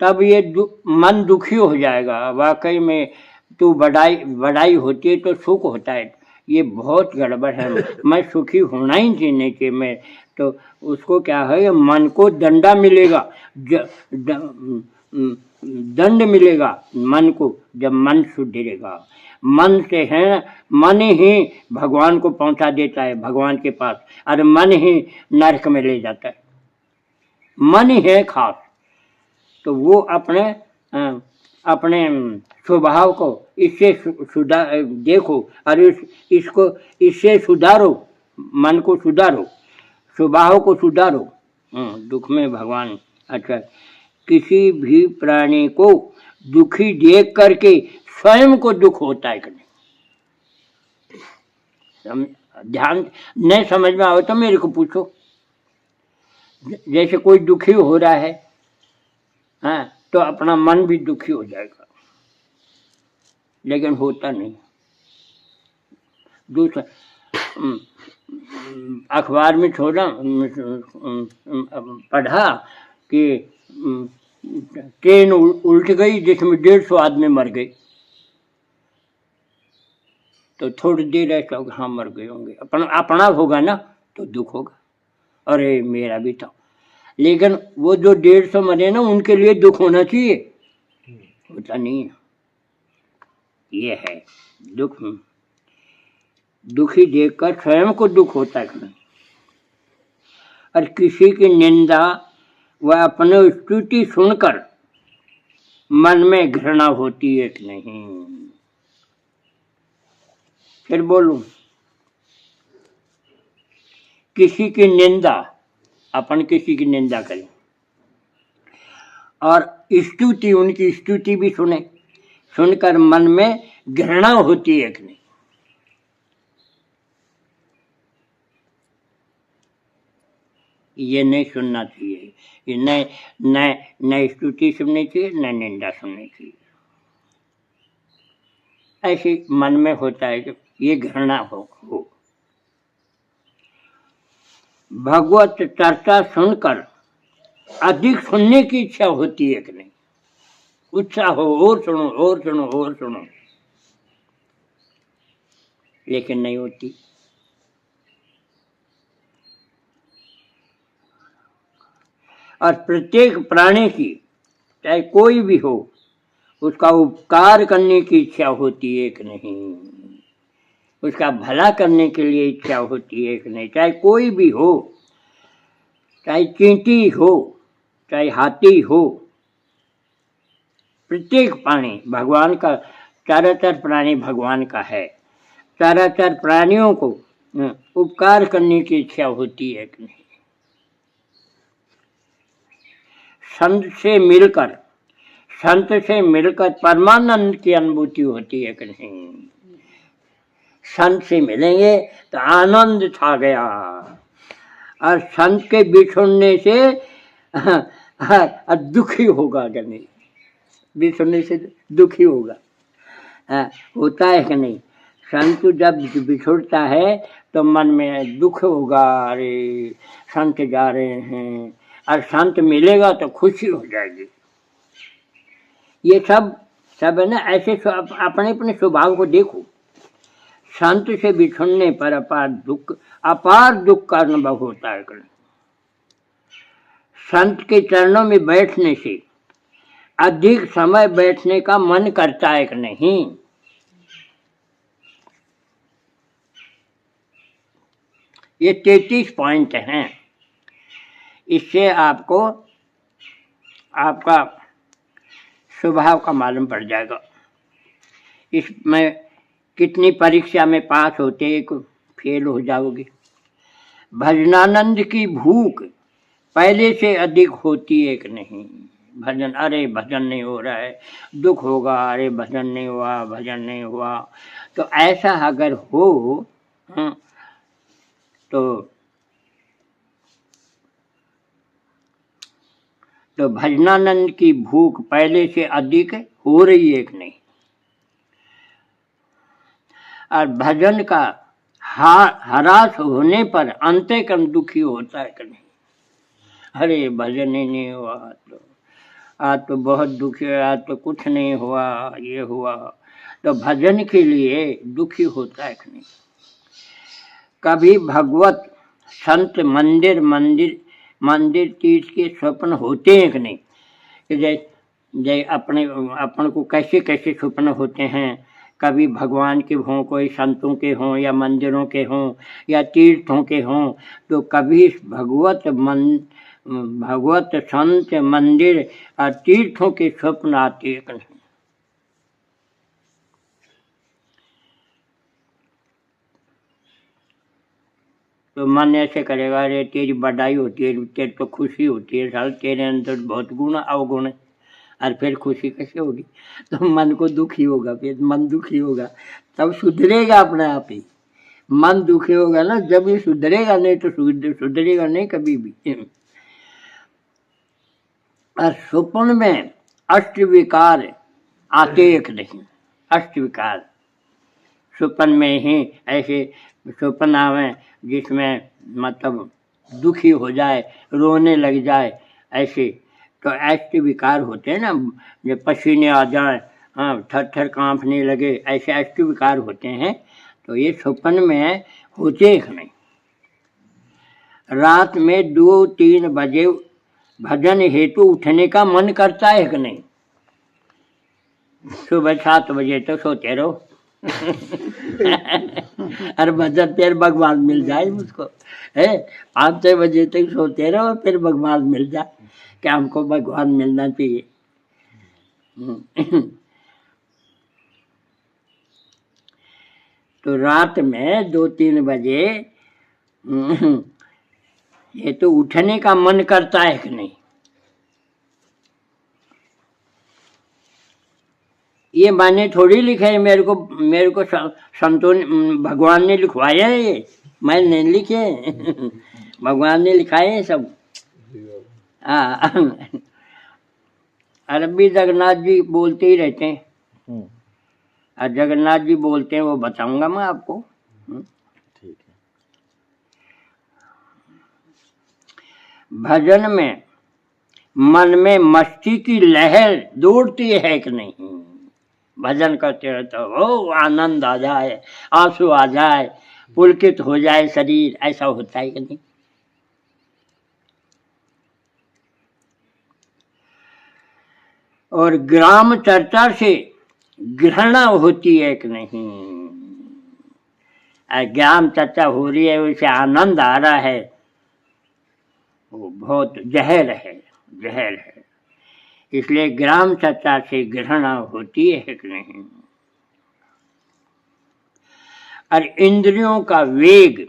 तब ये मन दुखी हो जाएगा, वाकई में तू बढ़ाई होती है तो सुख होता है। ये बहुत गड़बड़ है। मैं सुखी होना ही नहीं चाहिए। मैं तो उसको क्या है, मन को दंडा मिलेगा, दंड मिलेगा मन को जब मन शुद्ध रहेगा। मन से है, मन ही भगवान को पहुंचा देता है, भगवान के पास, और मन ही नरक में ले जाता है। मन ही है खास। तो वो अपने स्वभाव को इससे सुधार देखो, और इसको इससे सुधारो, मन को सुधारो, स्वभाव को सुधारो। दुख में भगवान। अच्छा, किसी भी प्राणी को दुखी देख करके स्वयं को दुख होता है कि नहीं? ध्यान नहीं समझ में आओ तो मेरे को पूछो। जैसे कोई दुखी हो रहा है, हाँ, तो अपना मन भी दुखी हो जाएगा, लेकिन होता नहीं। दूसरा, अखबार में छोड़ा पढ़ा कि ट्रेन उल्ट गई जिसमें 150 आदमी मर गए। तो थोड़ी देर ऐसा होगा, हाँ मर गए होंगे, अपना होगा ना तो दुख होगा, अरे मेरा भी था। लेकिन वो जो 150 मरे ना, उनके लिए दुख होना चाहिए, होता नहीं है। ये है दुख। दुखी देखकर स्वयं को दुख होता है। और किसी की निंदा व अपने स्तुति सुनकर मन में घृणा होती है कि नहीं? फिर बोलूं, किसी की निंदा, अपन किसी की निंदा करें और स्तुति, उनकी स्तुति भी सुने, सुनकर मन में घृणा होती है कि नहीं? ये नहीं सुनना चाहिए। ये न स्तुति सुननी चाहिए, न निंदा सुननी चाहिए। ऐसे मन में होता है कि ये घृणा हो। भगवत चर्चा सुनकर अधिक सुनने की इच्छा होती है कि नहीं? उत्साह हो, और सुनो और सुनो और सुनो, लेकिन नहीं होती। और प्रत्येक प्राणी की, चाहे कोई भी हो, उसका उपकार करने की इच्छा होती है कि नहीं? उसका भला करने के लिए इच्छा होती है कि नहीं? चाहे कोई भी हो, चाहे चींटी हो, चाहे हाथी हो, प्रत्येक प्राणी भगवान का, चराचर प्राणी भगवान का है। चराचर प्राणियों को उपकार करने की इच्छा होती है कि नहीं? संत से मिलकर परमानंद की अनुभूति होती है कि नहीं? संत से मिलेंगे तो आनंद छा गया, और संत के बिछुड़ने से दुखी होगा कि नहीं? बिछुड़ने से दुखी होगा, होता है कि नहीं? संत जब बिछुड़ता है तो मन में दुख होगा, अरे संत जा रहे हैं, और संत मिलेगा तो खुशी हो जाएगी। ये सब है ना। ऐसे अपने अपने स्वभाव को देखो। संत से बिछुड़ने पर अपार दुख का अनुभव होता है। संत के चरणों में बैठने से अधिक समय बैठने का मन करता है कि नहीं? ये 33 पॉइंट हैं। इससे आपको आपका स्वभाव का मालूम पड़ जाएगा। इसमें कितनी परीक्षा में पास होते फेल हो जाओगे। भजनानंद की भूख पहले से अधिक होती है कि नहीं? भजन, अरे भजन नहीं हो रहा है, दुख होगा, अरे भजन नहीं हुआ, भजन नहीं हुआ। तो ऐसा अगर हो तो भजनानंद की भूख पहले से अधिक हो रही है कि नहीं? और भजन का हरास होने पर अंतःकरण दुखी होता है कि नहीं? अरे भजन ही नहीं हुआ, तो आज तो बहुत दुखी है, आज तो कुछ नहीं हुआ, ये हुआ। तो भजन के लिए दुखी होता है कि नहीं? कभी भगवत संत मंदिर मंदिर मंदिर तीर्थ के स्वप्न होते हैं कि नहीं, कि जय अपन को कैसे कैसे स्वप्न होते हैं, कभी भगवान के हों, कोई संतों के हों या मंदिरों के हों या तीर्थों के हों, तो कभी भगवत संत मंदिर और तीर्थों के स्वप्न आते हैं कि नहीं। तो मन ऐसे करेगा, अरे तेरी बढ़ाई होती है, तेरी तो खुशी होती है, साल तेरे अंदर बहुत गुण अवगुण है, और फिर खुशी कैसे होगी। तो मन को दुखी होगा, फिर मन दुखी होगा तब सुधरेगा अपने आप ही। मन दुखी होगा ना जब ही सुधरेगा, नहीं तो सुधरेगा नहीं कभी भी। और स्वप्न में अष्ट विकार आते एक नहीं, अष्ट विकार स्वप्न में ही ऐसे स्वप्न आवे जिसमें मतलब दुखी हो जाए, रोने लग जाए, ऐसे तो ऐसे विकार होते हैं ना, जब पसीने आ जाए, हाँ थर थर कांपने लगे, ऐसे ऐसे विकार होते हैं। तो ये स्वप्न में होते ही नहीं। रात में 2-3 बजे भजन हेतु उठने का मन करता है कि नहीं। सुबह 7 बजे तक सोते रहो। अरे भजन फिर भगवान मिल जाए मुझको है, 5-6 बजे तक सोते रहो फिर भगवान मिल जाए, क्या हमको भगवान मिलना चाहिए। तो रात में 2-3 बजे ये तो उठने का मन करता है कि नहीं। ये मैंने थोड़ी लिखा है, मेरे को संतों भगवान ने लिखवाया है, ये मैं नहीं लिखे। भगवान ने लिखाए हैं सब। अरबी जगन्नाथ जी बोलते ही रहते हैं, और जगन्नाथ जी बोलते हैं वो बताऊंगा मैं आपको। ठीक है। भजन में मन में मस्ती की लहर दौड़ती है कि नहीं। भजन करते रहते हो, आनंद आ जाए, आंसू आ जाए, पुलकित हो जाए शरीर, ऐसा होता है कि नहीं। और ग्राम चर्चा से घृणा होती है कि नहीं। ग्राम चर्चा हो रही है, उसे आनंद आ रहा है, वो बहुत जहर है, जहर है। इसलिए ग्राम चर्चा से घृणा होती है कि नहीं। और इंद्रियों का वेग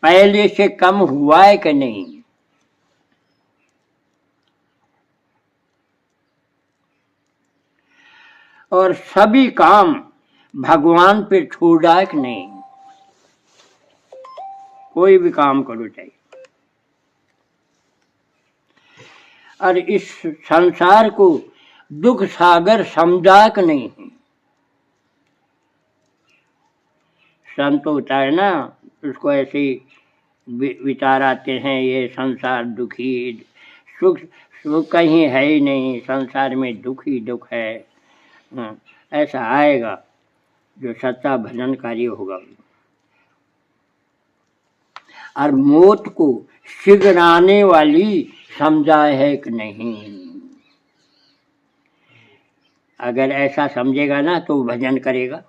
पहले से कम हुआ है कि नहीं। और सभी काम भगवान पे छोड़ा है कि नहीं। कोई भी काम करो चाहिए। और इस संसार को दुख सागर समझा कि नहीं। संत होता है ना, उसको ऐसे विचार आते हैं, ये संसार दुखी, सुख सुख कहीं है ही नहीं, संसार में दुख ही दुख है। ऐसा आएगा जो सच्चा भजनकारी होगा। और मौत को शीघ्र आने वाली समझा है कि नहीं। अगर ऐसा समझेगा ना तो भजन करेगा,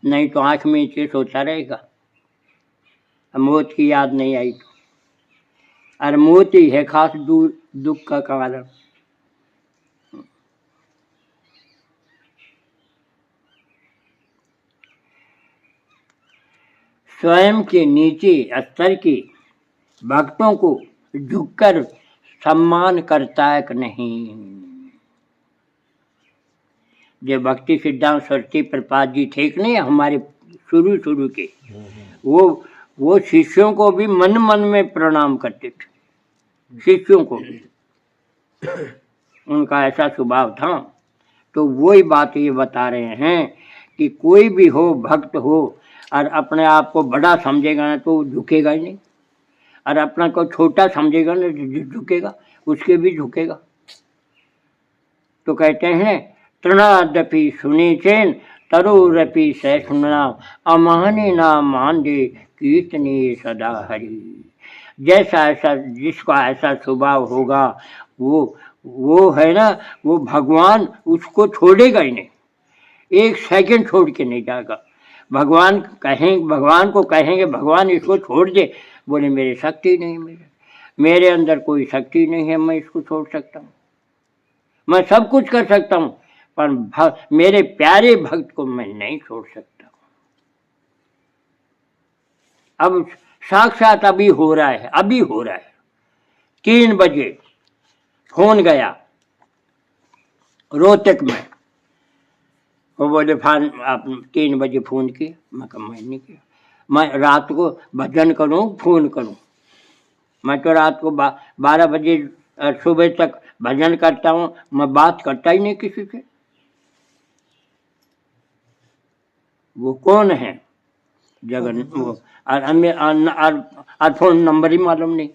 नहीं तो आंख में नीचे सोता रहेगा, मौत की याद नहीं आई तो। और मौत ही है खास दुख का कारण। स्वयं के नीचे स्तर के भक्तों को झुककर सम्मान करता है कि नहीं। जो भक्ति सिद्धांत सरस्वती प्रपात जी थे कि नहीं हमारे शुरू के, वो शिष्यों को भी मन मन में प्रणाम करते थे, शिष्यों को भी। उनका ऐसा स्वभाव था। तो वही बात ये बता रहे हैं कि कोई भी हो, भक्त हो, और अपने आप को बड़ा समझेगा ना तो झुकेगा ही नहीं, और अपना को छोटा समझेगा ना झुकेगा, उसके भी झुकेगा। तो कहते हैं तृणादपि सुनी चेन तरुरपि सैष्णुना अमानी ना मान दे कीर्तनीय सदा हरि। जैसा ऐसा जिसका ऐसा स्वभाव होगा वो है ना, वो भगवान उसको छोड़ेगा ही नहीं, एक सेकंड छोड़ के नहीं जाएगा। भगवान को कहेंगे भगवान इसको छोड़ दे, बोले मेरी शक्ति नहीं, मेरे अंदर कोई शक्ति नहीं है, मैं इसको छोड़ सकता हूँ, मैं सब कुछ कर सकता हूँ, पर मेरे प्यारे भक्त को मैं नहीं छोड़ सकता। अब साक्षात अभी हो रहा है 3 बजे फोन गया रोहतक में, वो बोले आप 3 बजे फोन किए। मैं नहीं किया, मैं रात को भजन करूं फोन करूं, मैं तो रात को 12 बजे सुबह तक भजन करता हूं, मैं बात करता ही नहीं किसी से। वो कौन है जगन, वो और फोन नंबर ही मालूम नहीं।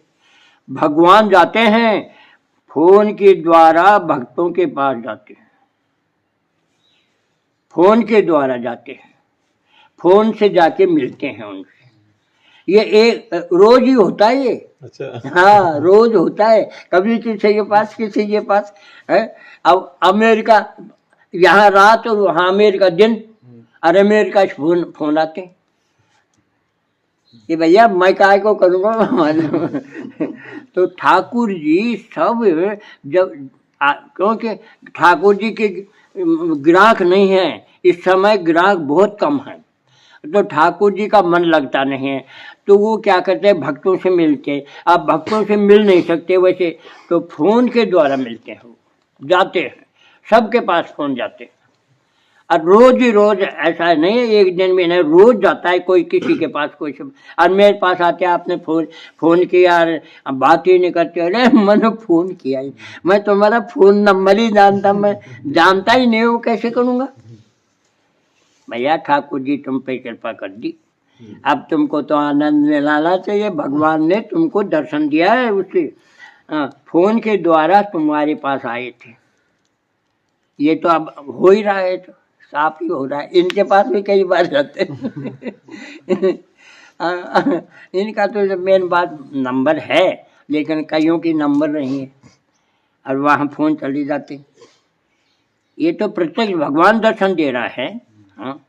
भगवान जाते हैं फोन के द्वारा, भक्तों के पास जाते हैं, फोन के द्वारा जाते हैं, फोन से जाके मिलते हैं उनसे। ये एक रोज ही होता है ये। अच्छा। हाँ रोज होता है, कभी किसी के पास है। अब अमेरिका यहाँ रात और वहाँ अमेरिका दिन, और अमेरिका से फोन आते हैं कि भैया मैं काय को करूँगा। तो ठाकुर जी सब जब क्योंकि ठाकुर जी के ग्राहक नहीं है इस समय, ग्राहक बहुत कम है, तो ठाकुर जी का मन लगता नहीं है, तो वो क्या करते हैं भक्तों से मिलते। अब भक्तों से मिल नहीं सकते वैसे, तो फोन के द्वारा मिलते हैं, जाते हैं, सबके पास फोन जाते हैं। और रोज ही रोज ऐसा नहीं है एक दिन में नहीं, रोज जाता है कोई किसी के पास, कोई सब। और मेरे पास आते आपने फोन किया, और बात ही नहीं करते। अरे मैंने फोन किया ही, मैं तुम्हारा फोन नंबर ही मैं जानता ही नहीं हूँ, कैसे करूँगा। भैया ठाकुर जी तुम पे कृपा कर दी, अब तुमको तो आनंद मिलाना चाहिए। भगवान ने तुमको दर्शन दिया है, उससे फोन के द्वारा तुम्हारे पास आए थे। ये तो अब हो ही रहा है, तो साफ ही हो रहा है। इनके पास भी कई बार जाते इनका तो मेन बात नंबर है, लेकिन कईयों की नंबर नहीं है, और वहाँ फोन चले जाते। ये तो प्रत्यक्ष भगवान दर्शन दे रहा है। हाँ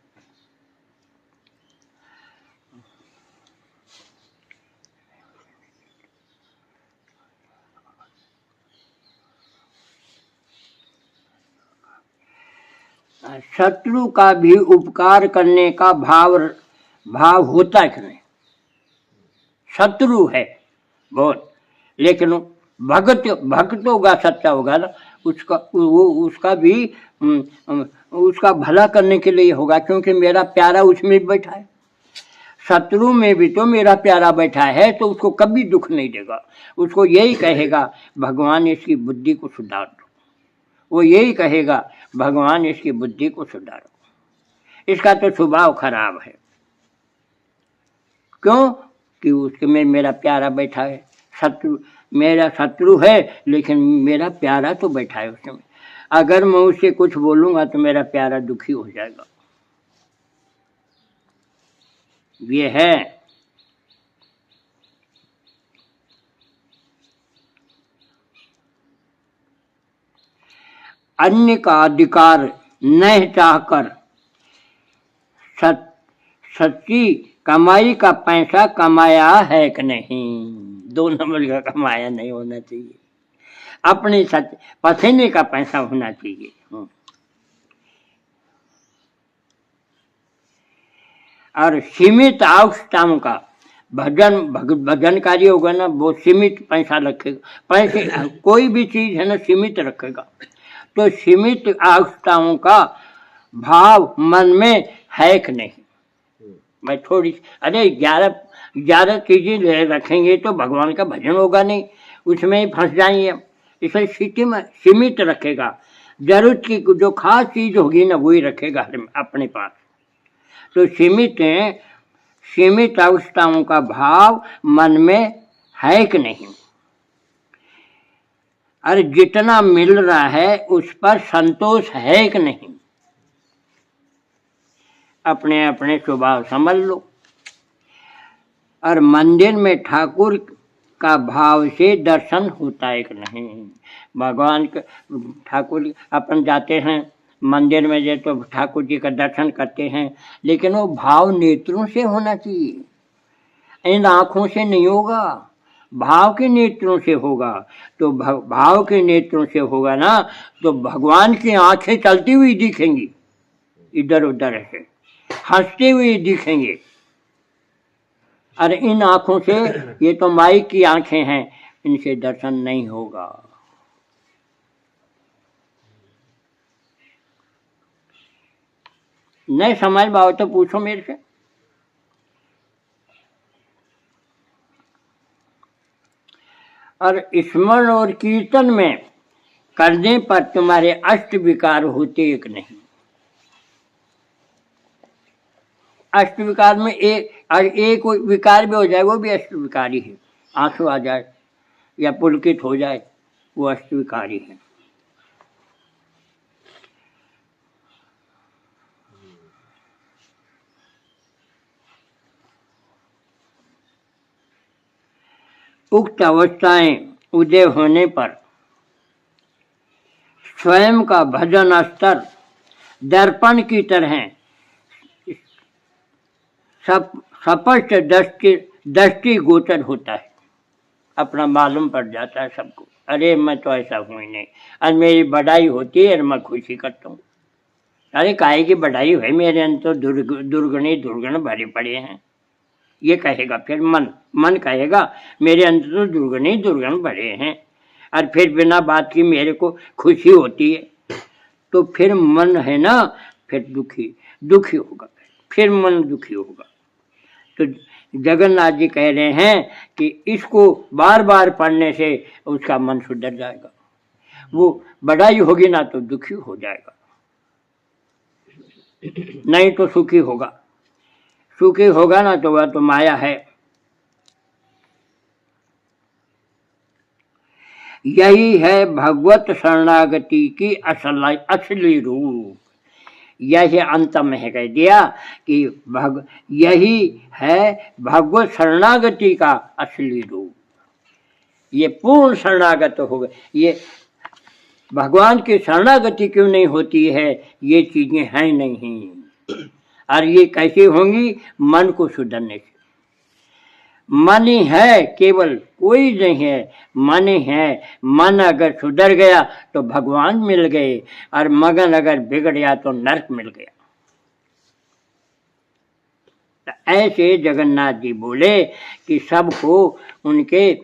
शत्रु का भी उपकार करने का भाव होता है कि नहीं? शत्रु है बहुत, लेकिन भक्तों का सच्चा होगा ना, उसका भी उसका भला करने के लिए होगा, क्योंकि मेरा प्यारा उसमें बैठा है। शत्रु में भी तो मेरा प्यारा बैठा है, तो उसको कभी दुख नहीं देगा। उसको यही कहेगा भगवान इसकी बुद्धि को सुधार दो, वो यही कहेगा भगवान इसकी बुद्धि को सुधारो। इसका तो स्वभाव खराब है, क्यों कि उसके में मेरा प्यारा बैठा है। शत्रु मेरा शत्रु है, लेकिन मेरा प्यारा तो बैठा है उसमें। अगर मैं उससे कुछ बोलूंगा तो मेरा प्यारा दुखी हो जाएगा। ये है अन्य का अधिकार नहीं चाहकर सच्ची कमाई का पैसा कमाया है कि नहीं, 2 नंबर का कमाया नहीं होना चाहिए, अपने पसीने का पैसा होना चाहिए। और सीमित आवश्यकताओं का भजनकारी होगा ना, वो सीमित पैसा रखेगा। पैसे कोई भी चीज है ना सीमित रखेगा, तो सीमित आवश्यकताओं का भाव मन में है कि नहीं। मैं थोड़ी अरे 11 चीजें रखेंगे तो भगवान का भजन होगा नहीं, उसमें ही फंस जाएंगे। इसलिए सीमित रखेगा, जरूरत की जो खास चीज होगी ना वही रखेगा अपने पास। तो सीमित आवश्यकताओं का भाव मन में है कि नहीं। अरे जितना मिल रहा है उस पर संतोष है कि नहीं। अपने अपने स्वभाव समझ लो। और मंदिर में ठाकुर का भाव से दर्शन होता है कि नहीं। भगवान के ठाकुर अपन जाते हैं मंदिर में जो तो ठाकुर जी का दर्शन करते हैं, लेकिन वो भाव नेत्रों से होना चाहिए, इन आँखों से नहीं होगा, भाव के नेत्रों से होगा। तो भाव के नेत्रों से होगा ना तो भगवान की आंखें चलती हुई दिखेंगी, इधर उधर से हंसते हुए दिखेंगे। अरे इन आंखों से, ये तो माई की आंखें हैं, इनसे दर्शन नहीं होगा। नहीं समझ पाओ तो पूछो मेरे से। और स्मरण और कीर्तन में करने पर तुम्हारे अष्ट विकार होते एक नहीं। अष्ट विकार में एक विकार भी हो जाए वो भी अष्ट विकारी है। आंसू आ जाए या पुलकित हो जाए वो अष्ट विकारी है। उक्त अवस्थाएं उदय होने पर स्वयं का भजन स्तर दर्पण की तरह स्पष्ट दृष्टि गोचर होता है। अपना मालूम पड़ जाता है सबको, अरे मैं तो ऐसा हूँ ही नहीं, और मेरी बढ़ाई होती है और मैं खुशी करता हूँ। अरे काहे की बढ़ाई है, मेरे अंदर तो दुर्गुण भरे पड़े हैं। ये कहेगा फिर मन कहेगा मेरे अंदर तो दुर्गुण भरे हैं, और फिर बिना बात की मेरे को खुशी होती है। तो फिर मन है ना, फिर दुखी होगा, फिर मन दुखी होगा। तो जगन्नाथ जी कह रहे हैं कि इसको बार बार पढ़ने से उसका मन सुधर जाएगा। वो बढ़ाई होगी ना तो दुखी हो जाएगा, नहीं तो सुखी होगा। सुखी होगा ना तो वह तो माया है। यही है भगवत शरणागति की असली रूप। यही अंत में है कह दिया कि यही है भगवत शरणागति का असली रूप। ये पूर्ण शरणागत हो गए। ये भगवान की शरणागति क्यों नहीं होती है, ये चीजें हैं नहीं। और ये कैसे होंगी, मन को सुधरने से। मन ही है, केवल कोई नहीं है, मन ही है। मन अगर सुधर गया तो भगवान मिल गए, और मगन अगर बिगड़ गया तो नरक मिल गया। तो ऐसे जगन्नाथ जी बोले कि सबको उनके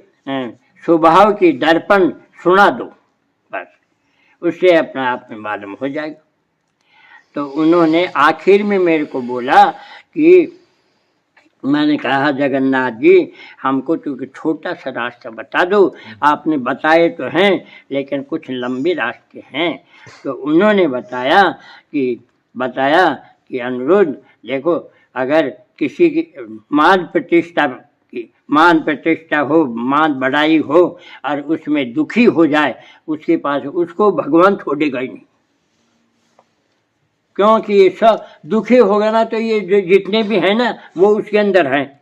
स्वभाव की दर्पण सुना दो, बस उससे अपना आप में मालूम हो जाएगा। तो उन्होंने आखिर में मेरे को बोला कि मैंने कहा जगन्नाथ जी हमको चूँकि छोटा सा रास्ता बता दो। आपने बताए तो हैं लेकिन कुछ लंबे रास्ते हैं। तो उन्होंने बताया कि अनुरुद्ध देखो, अगर किसी की मान प्रतिष्ठा हो, मान बढ़ाई हो, और उसमें दुखी हो जाए उसके पास, उसको भगवान छोड़ेगा ही नहीं। क्योंकि ये सब दुखी होगा ना तो ये जितने भी हैं ना वो उसके अंदर हैं।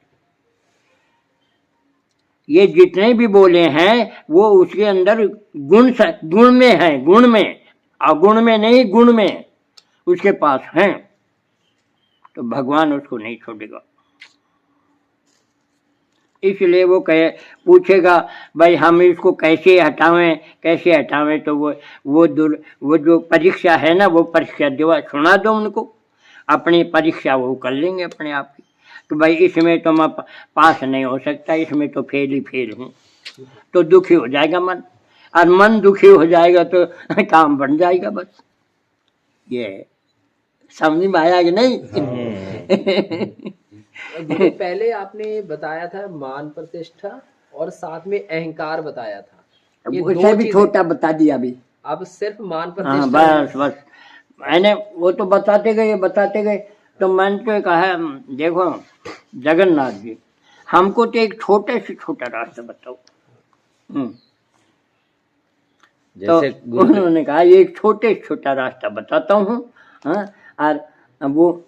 ये जितने भी बोले हैं वो उसके अंदर गुण में हैं, गुण में, अगुण में नहीं, गुण में उसके पास हैं। तो भगवान उसको नहीं छोड़ेगा। इसलिए वो पूछेगा भाई हम इसको कैसे हटावें। तो वो जो परीक्षा है ना, वो परीक्षा सुना दो उनको, अपनी परीक्षा वो कर लेंगे अपने आप की। तो भाई इसमें तो मैं पास नहीं हो सकता, इसमें तो फेल हूँ। तो दुखी हो जाएगा मन, और मन दुखी हो जाएगा तो काम बन जाएगा। बस ये समझ में आया कि नहीं? गुरु पहले आपने बताया था मान प्रतिष्ठा और साथ में अहंकार बताया था, ये उसे भी छोटा बता दिया अभी। अब सिर्फ मान हाँ प्रतिष्ठा। बस मैंने वो तो बताते गए। तो मैंने तो कहा देखो जगन्नाथ जी हमको तो एक छोटे से छोटा रास्ता बताओ। तो उन्होंने कहा एक छोटे से छोटा रास्ता बताता हूँ। और वो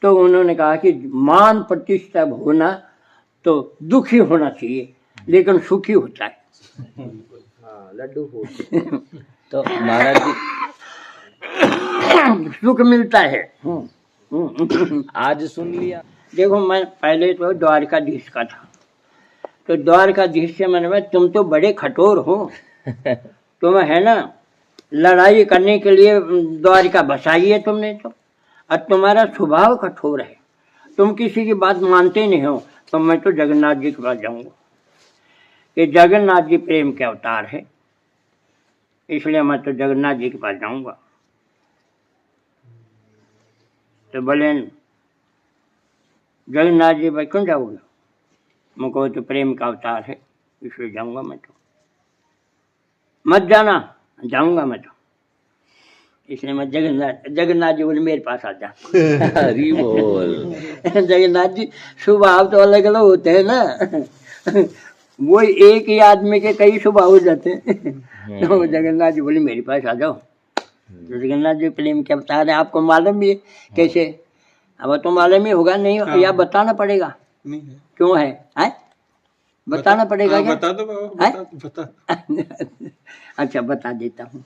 तो उन्होंने कहा कि मान प्रतिष्ठा होना तो दुखी होना चाहिए, लेकिन सुखी होता है। हाँ, लड्डू फूट। तो महाराज जी सुख मिलता है। आज सुन लिया। देखो, मैं पहले तो द्वारकाधीश का था, तो द्वारकाधीश से मैंने कहा तुम तो बड़े कठोर हो, तुम है ना लड़ाई करने के लिए द्वारिका बसाई है तुमने, तो और तुम्हारा स्वभाव कठोर है, तुम किसी की बात मानते नहीं हो। तो मैं तो जगन्नाथ जी के पास जाऊंगा, कि जगन्नाथ जी प्रेम के अवतार है, इसलिए मैं तो जगन्नाथ जी के पास जाऊंगा। तो बोले जगन्नाथ जी भाई क्यों जाओगे? मैं कहो तो प्रेम का अवतार है, इसलिए जाऊंगा मैं तो। मत जाना, जाऊंगा मैं तो, इसलिए मैं जगन्नाथ जी बोले मेरे पास आ जा। हरी बोल। जगन्नाथ जी स्वभाव तो अलग अलग होते हैं ना, वो एक ही आदमी के कई स्वभाव हो जाते हैं। तो जगन्नाथ जी बोले मेरे पास आ जाओ। तो जगन्नाथ जी प्रेम के अवतार है, आपको मालूम भी है कैसे? अब तो मालूम ही होगा नहीं, या बताना पड़ेगा? नहीं है। क्यों है? बताना पड़ेगा क्या? बता दो बाबा, बता। अच्छा, बता देता हूँ।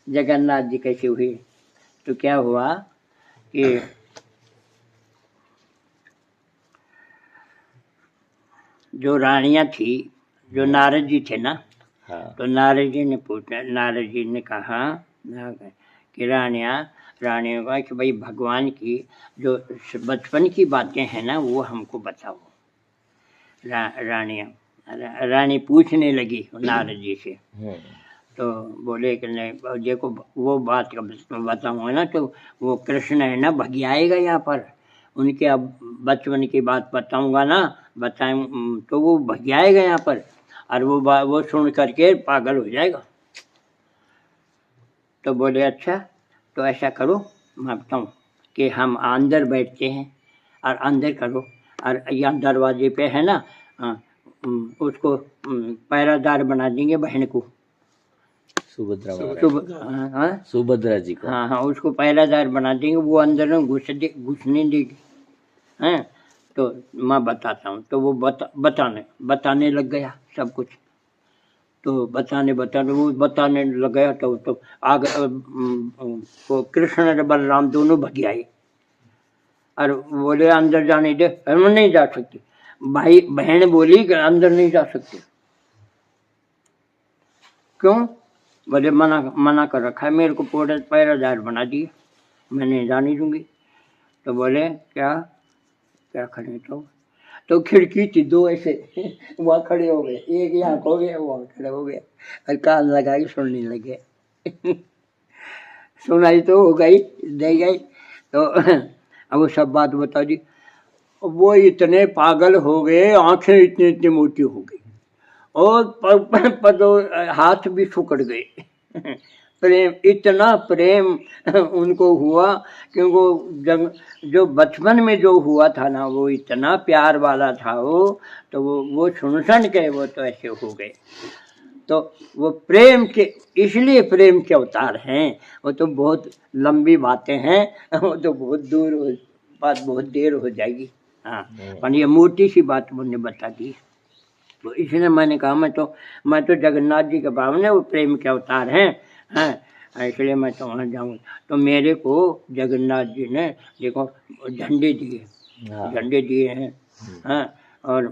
जगन्नाथ जी कैसे हुए? तो क्या हुआ कि जो रानियां थी, जो नारद जी थे ना, हाँ। तो नारद जी ने पूछा, नारद जी ने कहा कि रानियों का कि भाई भगवान की जो बचपन की बातें हैं ना वो हमको बताओ। रानी पूछने लगी नारद जी से, तो बोले कि नहीं देखो वो बात बताऊंगा ना तो वो कृष्ण है ना भगियाएगा यहाँ पर, उनके अब बचपन की बात बताऊंगा ना, बताएं तो वो भगियाएगा यहाँ पर, और वो सुन करके पागल हो जाएगा। तो बोले अच्छा, तो ऐसा करो, मैं बताऊँ कि हम अंदर बैठते हैं और अंदर करो, और यहाँ दरवाजे पे है ना उसको पहरादार बना देंगे बहन को, सुभद्रा जी को। हाँ, उसको पहरादार बना देंगे, वो अंदर में घुसने देगी। हैं तो मैं बताता हूँ। तो वो बताने लग गया सब कुछ। तो बताने वो बताने लग गया तो आगे वो कृष्ण और बलराम दोनों भग आए और बोले अंदर जाने दे। हम नहीं जा सकते, भाई बहन बोली कि अंदर नहीं जा सकते। क्यों? बोले मना कर रखा है, मेरे को पहरेदार बना दिए, मैं नहीं जाने दूंगी। तो बोले क्या करें? तो खिड़की थी दो ऐसे, वहाँ खड़े हो गए, एक यहाँ हो गया, वहाँ खड़े हो गया और कान लगा के सुनने लगे। सुनाई तो हो गई, दे गई। तो अब वो सब बात बता दी। वो इतने पागल हो गए, आंखें इतनी मोटी हो गई और हाथ भी सुकड़ गए। प्रेम, इतना प्रेम उनको हुआ कि वो जो बचपन में जो हुआ था ना वो इतना प्यार वाला था वो, तो वो सुन के वो तो ऐसे हो गए। तो वो प्रेम के, इसलिए प्रेम के अवतार हैं। वो तो बहुत लंबी बातें हैं, वो तो बहुत देर हो जाएगी। हाँ, पर ये मोटी सी बात मुझे बता दी। तो इसलिए मैंने कहा मैं तो जगन्नाथ जी के पावन है, वो प्रेम के अवतार हैं। इसलिए मैं तो वहाँ जाऊँगा। तो मेरे को जगन्नाथ जी ने देखो झंडे दिए हैं। हाँ, और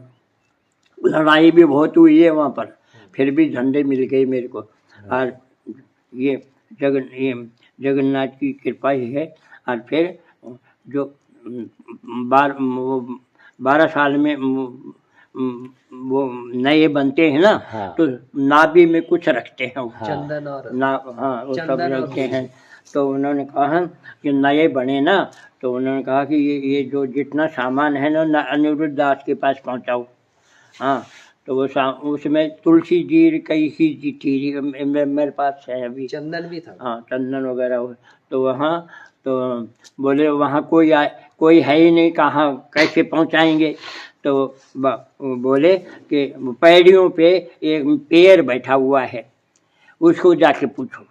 लड़ाई भी बहुत हुई है वहाँ पर, फिर भी झंडे मिल गए मेरे को। और ये जगन्नाथ की कृपा ही है। और फिर जो 12 साल में वो नए बनते हैं ना, हाँ। तो नाभि में कुछ रखते हैं वो। चंदन और हाँ, वो सब रखते हैं। तो उन्होंने कहा कि नए बने ना, तो उन्होंने कहा कि ये जो जितना सामान है ना अनिरुद्ध दास के पास पहुंचाओ। हाँ, तो वो उसमें तुलसी जी कई ही थी, मेरे पास है अभी, चंदन भी था। हाँ, चंदन वगैरह। तो वहाँ तो बोले वहाँ कोई है ही नहीं, कहाँ कैसे पहुँचाएंगे? तो बोले कि पैड़ियों पे एक पेड़ बैठा हुआ है, उसको जाके पूछो।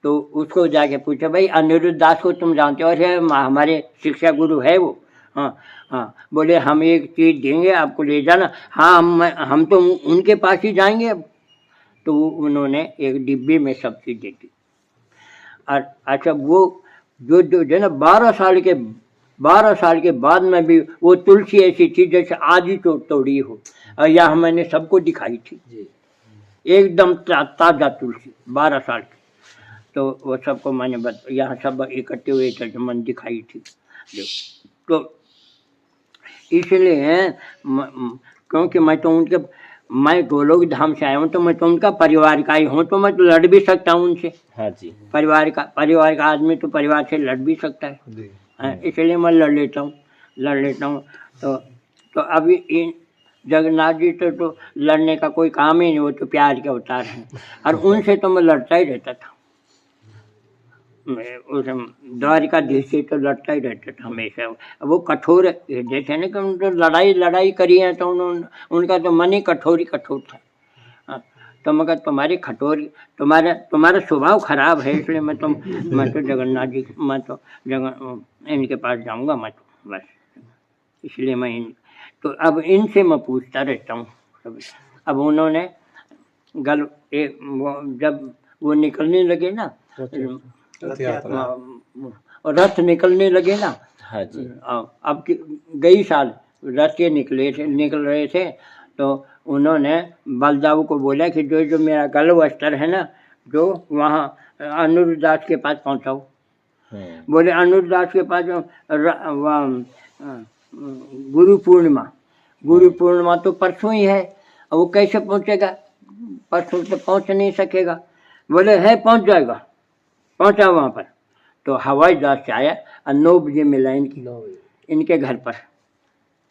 तो उसको जाके पूछो, भाई अनिरुद्ध दास को तुम जानते हो? अरे हमारे शिक्षा गुरु है वो। हाँ हाँ, बोले हम एक चीज देंगे आपको, ले जाना। हाँ, हम तो उनके पास ही जाएंगे अब। तो उन्होंने एक डिब्बे में सब चीज दे दी। और अच्छा, वो जो जो ना 12 साल के बाद में भी वो तुलसी ऐसी थी जैसे आज ही तोड़ी हो। और यह मैंने सबको दिखाई थी, जी। एकदम ताजा तुलसी 12 साल की। तो वो सबको मैंने यहाँ सब इकट्ठे हुए थे जो मन दिखाई थी जो। तो इसलिए क्योंकि मैं गोलोक धाम से आया हूँ, तो मैं तो उनका परिवार का ही हूँ, तो मैं तो लड़ भी सकता हूँ उनसे। हाँ जी। परिवार का आदमी तो परिवार से लड़ भी सकता है। इसलिए मैं लड़ लेता हूँ। तो अभी इन जगन्नाथ जी तो लड़ने का कोई काम ही नहीं, वो तो प्यार के अवतार हैं। और उनसे तो मैं लड़ता ही रहता था। उस द्वारिकाधीश से तो लड़ता ही रहता था हमेशा। वो कठोर जैसे ना कि उन्होंने लड़ाई करी है, तो उनका तो मन ही कठोर था। हाँ, तो मगर तुम्हारा स्वभाव खराब है, इसलिए मैं तो जगन्नाथ जी, इनके पास जाऊंगा मैं तो बस। इसलिए तो अब इनसे मैं पूछता रहता हूँ। अब उन्होंने जब वो निकलने लगे ना, और रथ निकलने लगे ना। हाँ जी। अब गई साल रथ के निकल रहे थे, तो उन्होंने बलदाऊ को बोला कि जो मेरा गल वस्त्र है ना, जो वहाँ अनुरुदास के पास पहुँचाओ। बोले अनुरुदास के पास गुरु पूर्णिमा तो परसों ही है, अब वो कैसे पहुँचेगा? परसों तो पहुँच नहीं सकेगा। बोले है पहुँच जाएगा, पहुँचा वहाँ पर। तो हवाई जहाज से आया और 9 बजे मिला इनके घर पर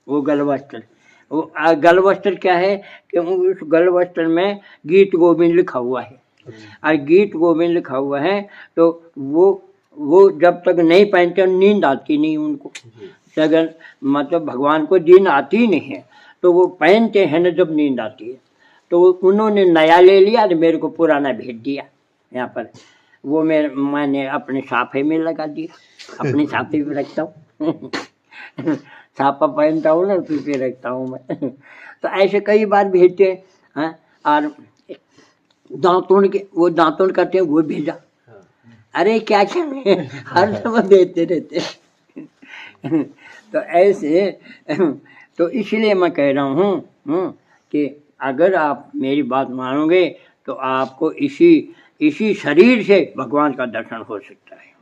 वो गलवस्त्र। वो गलवस्त्र क्या है कि उस गलवस्त्र में गीत गोविंद लिखा हुआ है। और गीत गोविंद लिखा हुआ है तो वो जब तक नहीं पहनते नींद आती नहीं उनको। मतलब भगवान को नींद आती ही नहीं है, तो वो पहनते हैं ना जब नींद आती है। तो उन्होंने नया ले लिया और मेरे को पुराना भेज दिया यहाँ पर। वो मैंने अपने साफे में लगा दिया, अपने साफे में रखता हूँ। छापा पहनता हूँ ना, उसी पे रखता हूँ मैं। तो ऐसे कई बार भेजते हैं। और दांतुन करते हैं, वो भेजा। अरे क्या हर समय भेजते रहते। तो ऐसे, तो इसलिए मैं कह रहा हूँ कि अगर आप मेरी बात मानोगे तो आपको इसी शरीर से भगवान का दर्शन हो सकता है,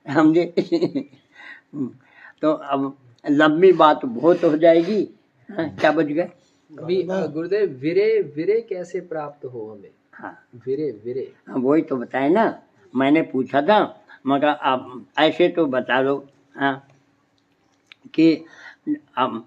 समझे? तो अब लंबी बात बहुत हो जाएगी। क्या बच गए? अभी गुरुदेव वीरे कैसे प्राप्त हो हमें? हाँ, वीरे वही तो बताए ना, मैंने पूछा था, मगर आप ऐसे तो बता दो। हाँ, कि अब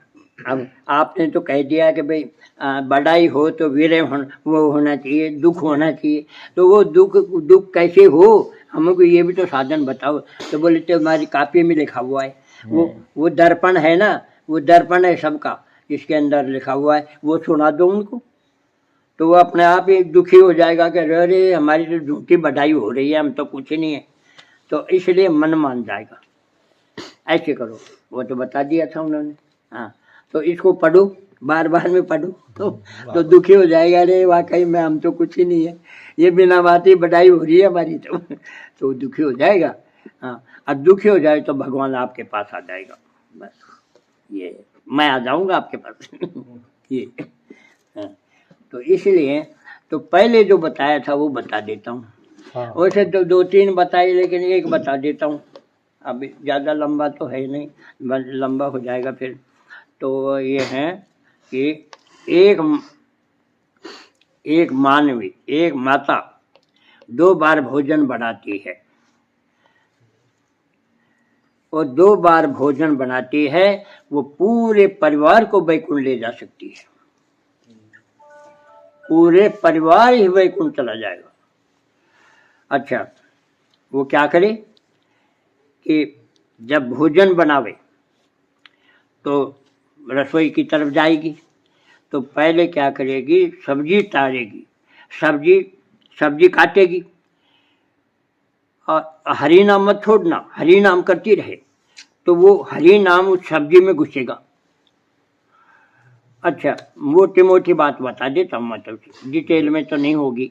आपने तो कह दिया कि भाई बड़ाई हो तो वीर वो होना चाहिए, दुख होना चाहिए। तो वो दुख कैसे हो, हमको ये भी तो साधन बताओ। तो बोले तो हमारी कापी में लिखा हुआ है, वो दर्पण है ना, वो दर्पण है सबका, इसके अंदर लिखा हुआ है, वो सुना दो उनको। तो वो अपने आप ही दुखी हो जाएगा कि अरे हमारी तो झूठी बढ़ाई हो रही है, हम तो कुछ नहीं है। तो इसलिए मन मान जाएगा। ऐसे करो, वो तो बता दिया था उन्होंने। हाँ, तो इसको पढ़ो, बार में पढ़ो तो दुखी हो जाएगा। अरे वाकई में हम तो कुछ ही नहीं है, ये बिना बात ही बढ़ाई हो रही है हमारी। तो दुखी हो जाएगा। हाँ, और दुखी हो जाए तो भगवान आपके पास आ जाएगा। बस ये मैं आ जाऊंगा आपके पास। ये हाँ, तो इसलिए तो पहले जो बताया था वो बता देता हूँ। वैसे तो 2-3 बताए, लेकिन एक बता देता हूँ। अभी ज़्यादा लंबा तो है नहीं, लंबा हो जाएगा फिर। तो ये है कि एक मानवी, एक माता 2 बार भोजन बनाती है, और 2 बार भोजन बनाती है, वो पूरे परिवार को वैकुंठ ले जा सकती है। पूरे परिवार ही वैकुंठ चला जाएगा। अच्छा, वो क्या करे कि जब भोजन बनावे तो रसोई की तरफ जाएगी, तो पहले क्या करेगी, सब्जी तारेगी, सब्जी काटेगी, और हरि नाम मत छोड़ना, हरि नाम करती रहे। तो वो हरि नाम उस सब्जी में घुसेगा। अच्छा, मोटी मोटी बात बता देता हूँ, मतलब डिटेल में तो नहीं होगी।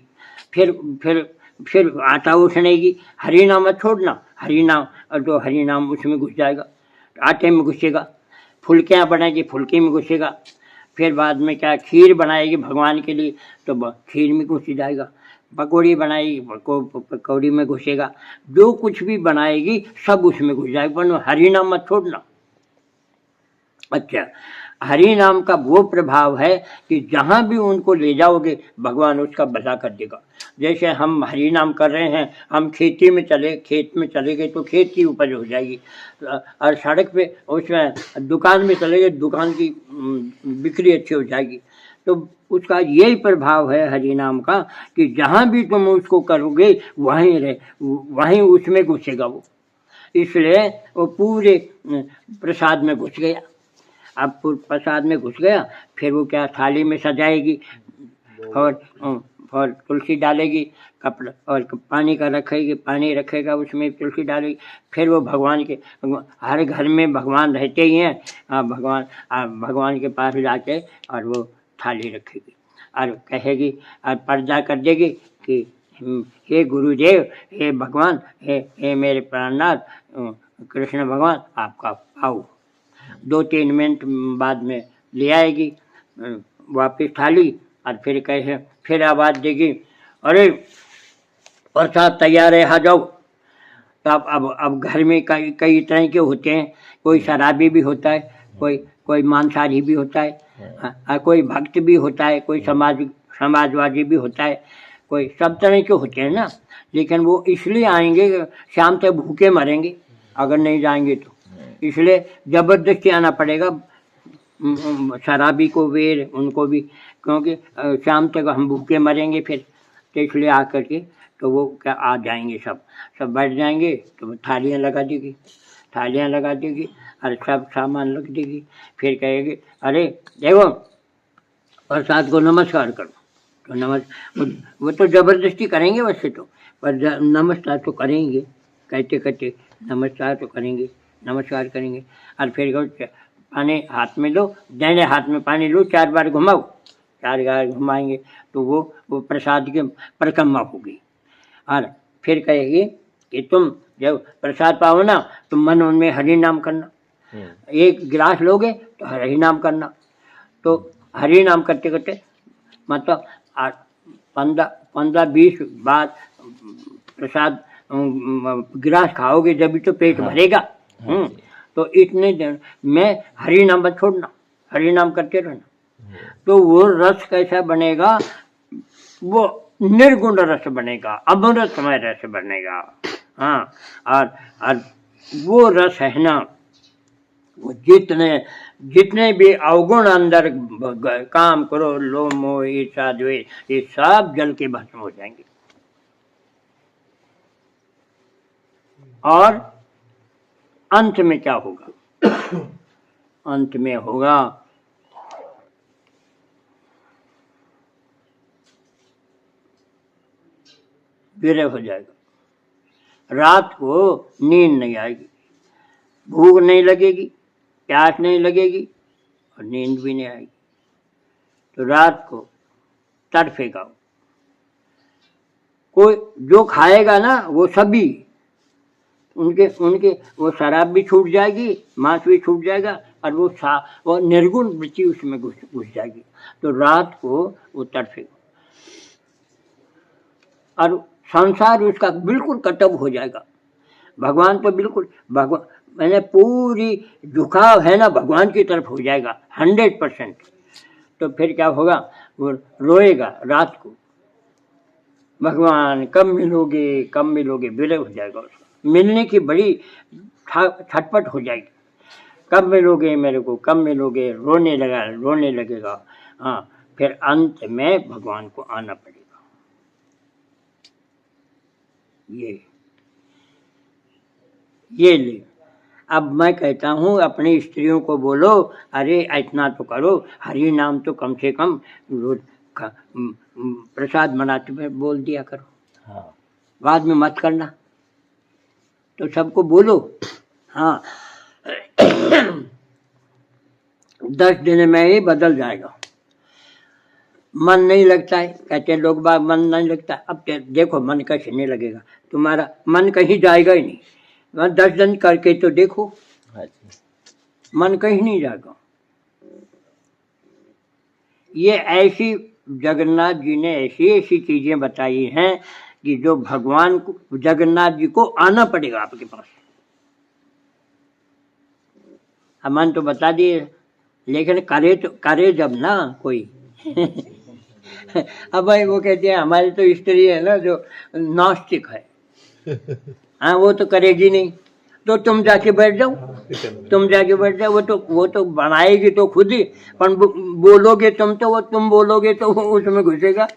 फिर आटा उसनेगी, हरि नाम मत छोड़ना, हरि नाम, तो हरि नाम उसमें घुस जाएगा, आटे में घुसेगा। फुल्कियाँ बनाएगी, फुल्की में घुसेगा। फिर बाद में क्या, खीर बनाएगी भगवान के लिए, तो खीर में घुस जाएगा। पकौड़ी बनाएगी, पकौड़ी में घुसेगा। जो कुछ भी बनाएगी सब उसमें घुस जाएगा, पर हरि नाम मत छोड़ना। अच्छा, हरि नाम का वो प्रभाव है कि जहाँ भी उनको ले जाओगे भगवान उसका भला कर देगा। जैसे हम हरि नाम कर रहे हैं, हम खेत में चले गए तो खेत की उपज हो जाएगी, और सड़क पे उसमें दुकान में चले गए, दुकान की बिक्री अच्छी हो जाएगी। तो उसका यही प्रभाव है हरि नाम का कि जहाँ भी तुम उसको करोगे वहीं उसमें घुसेगा वो। इसलिए वो पूरे प्रसाद में घुस गया। अब प्रसाद में घुस गया, फिर वो क्या, थाली में सजाएगी और तुलसी डालेगी, कपड़ा और पानी का रखेगी, पानी रखेगा, उसमें तुलसी डालेगी। फिर वो भगवान के, हर घर में भगवान रहते ही हैं, भगवान के पास जाके और वो थाली रखेगी और कहेगी और पर्दा कर देगी कि हे गुरुदेव, हे भगवान, हे मेरे प्राणनाथ कृष्ण भगवान, आपका आओ। 2-3 मिनट बाद में ले आएगी वापस थाली, और फिर आवाज़ देगी, अरे प्रसाद तैयार है, आ जाओ। तो अब घर में कई तरह के होते हैं, कोई शराबी भी होता है, कोई मांसाहारी भी होता है, कोई भक्त भी होता है, कोई समाजवादी भी होता है, कोई सब तरह के होते हैं ना। लेकिन वो इसलिए आएंगे, शाम तक भूखे मरेंगे अगर नहीं जाएंगे तो, इसलिए जबरदस्ती आना पड़ेगा शराबी को भी, उनको भी, क्योंकि शाम तक हम भूखे मरेंगे फिर। तो इसलिए आकर के तो वो क्या आ जाएंगे, सब बैठ जाएंगे, तो थालियाँ लगा देगी और सब सामान रख देगी। फिर कहेगी, अरे देखो प्रसाद को नमस्कार करो। तो वो तो ज़बरदस्ती करेंगे वैसे तो, पर नमस्कार तो करेंगे, कहते नमस्कार तो करेंगे, नमस्कार करेंगे। और फिर पानी हाथ में लो, दाहिने हाथ में पानी लो, 4 बार घुमाओ, 4 बार घुमाएंगे तो वो प्रसाद की परिक्रमा होगी। और फिर कहेगी कि तुम जब प्रसाद पाओ ना, तुम मन उनमें हरि नाम करना। 1 गिलास लोगे तो हरि नाम करना। तो हरि नाम करते करते मतलब 15-20 बार प्रसाद गिलास खाओगे जब तो पेट भरेगा। तो इतने दिन में हरि नाम मत छोड़ना, हरि नाम करते रहना। तो वो रस कैसा बनेगा, वो निर्गुण रस बनेगा, अमृतमय रस बनेगा। हाँ, और वो रस है ना, वो जितने भी अवगुण अंदर काम करो, लोभ मोह ईर्ष्या द्वेष, ये सब जल के भस्म हो जाएंगे। और अंत में क्या होगा, अंत में होगा विरह हो जाएगा। रात को नींद नहीं आएगी, भूख नहीं लगेगी, प्यास नहीं लगेगी और नींद भी नहीं आएगी। तो रात को तड़फेगा। कोई जो खाएगा ना वो सभी उनके वो शराब भी छूट जाएगी, मांस भी छूट जाएगा, और वो निर्गुण वृत्ति उसमें घुस जाएगी। तो रात को वो तड़फेगा और संसार उसका बिल्कुल कटअप हो जाएगा। भगवान तो बिल्कुल, भगवान मैंने पूरी झुकाव है ना भगवान की तरफ हो जाएगा 100%। तो फिर क्या होगा, वो रोएगा रात को, भगवान कब मिलोगे, विरह हो जाएगा उसका। मिलने की बड़ी छटपट हो जाएगी, कब मिलोगे मेरे को, कब मिलोगे, रोने लगेगा। हाँ, फिर अंत में भगवान को आना पड़ेगा। ये ले। अब मैं कहता हूँ अपनी स्त्रियों को बोलो, अरे इतना तो करो, हरि नाम तो कम से कम रोज प्रसाद बनाते में बोल दिया करो। हाँ। बाद में मत करना, तो सबको बोलो। हाँ 10 दिन में ही बदल जाएगा। मन नहीं लगता है, कहते हैं लोग बाग मन नहीं लगता। अब देखो मन कैसे नहीं लगेगा, तुम्हारा मन कहीं जाएगा ही नहीं। 10 दिन करके तो देखो, हाँ जी। मन कहीं नहीं जाएगा। ये ऐसी जगन्नाथ जी ने ऐसी ऐसी चीजें बताई हैं कि जो भगवान को, जगन्नाथ जी को आना पड़ेगा आपके पास। मन तो बता दिए, लेकिन करे जब ना कोई। अब भाई वो कहते हैं हमारी तो स्त्री है ना जो नास्तिक है, हाँ वो तो करेगी नहीं, तो तुम जाके बैठ जाओ, तुम जाके बैठ जाओ। वो तो बनाएगी तो खुद ही, पर बोलोगे तुम तो वो, तुम बोलोगे तो वो उसमें घुसेगा,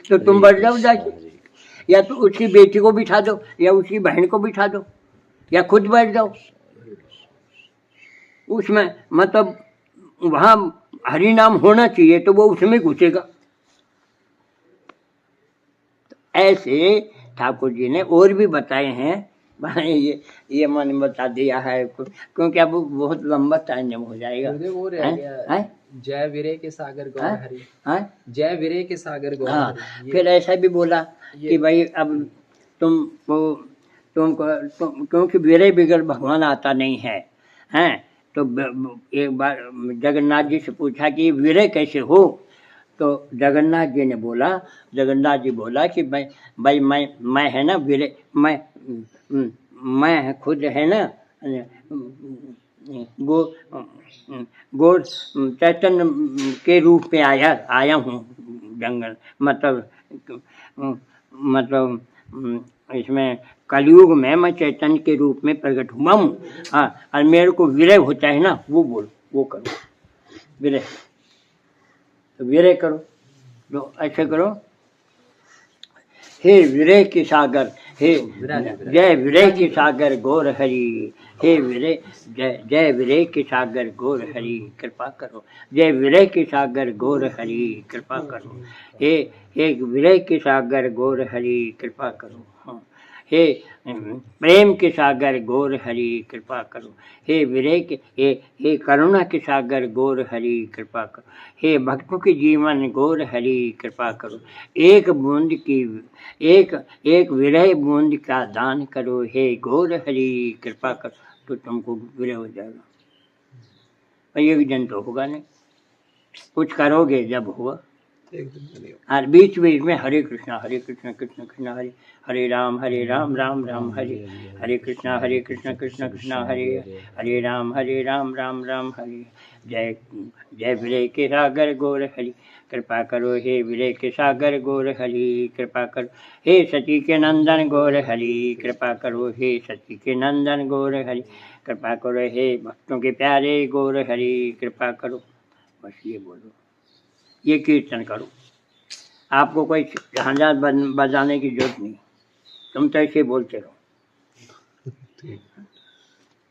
तो तुम बैठ जाओ जाके। या तो उसकी बेटी को बिठा दो, या उसकी बहन को बिठा दो, या खुद बैठ जाओ उसमें। मतलब वहाँ हरि नाम होना चाहिए तो वो उसमें घुसेगा। ऐसे ठाकुर जी ने और भी बताए हैं। ये मैंने बता दिया है क्योंकि अब बहुत लंबा टाइम हो जाएगा। गुरुदेव वो रह गया, जय वीरे के सागर गौर हरि, जय वीरे के सागर गौर हरि। फिर ऐसा भी बोला कि भाई अब तुमको क्योंकि वीरे बिगड़ भगवान आता नहीं है, हैं। तो एक बार जगन्नाथ जी से पूछा कि वीरे कैसे हो, तो जगन्नाथ जी बोला कि भाई मैं है ना वीरे, मैं खुद है ना गो चैतन्य के रूप में आया हूँ जंगल, मतलब इसमें कलयुग में मैं चैतन्य के रूप में प्रकट हुआ हूँ। हाँ, और मेरे को विरय होता है ना, वो करो विरय, तो विरय करो, तो ऐसे करो। हे विरय के सागर, हे जय विरय के सागर गौर हरि, हे विरय जय विरय के सागर गौर हरि कृपा करो, जय विरय के सागर गौर हरि कृपा करो, हे विरय के सागर गौर हरि कृपा करो। हाँ, हे प्रेम के सागर गौर हरि कृपा करो, हे विरय के हे करुणा के सागर गौर हरि कृपा करो, हे भक्तों के जीवन गौर हरि कृपा करो, एक बूंद की एक विरह बूंद का दान करो, हे गौर हरि कृपा करो, तो तुमको विरह हो जाएगा। और एक दिन तो होगा नहीं, कुछ करोगे जब हुआ। और बीच में हरे कृष्णा कृष्ण कृष्ण हरे हरे राम राम राम हरे कृष्णा कृष्ण कृष्ण हरे राम राम राम हरे। जय विरय के सागर गौर हरि कृपा करो, हे विरय के सागर गौर हरि कृपा करो, हे सती के नंदन गौर हरि कृपा करो, हे सती के नंदन गौर हरि कृपा करो, हे भक्तों के प्यारे गौर हरि कृपा करो। बस ये बोलो, ये कीर्तन करो। आपको कोई झांझा बजाने की जरूरत नहीं, तुम तो ऐसे बोलते रहो।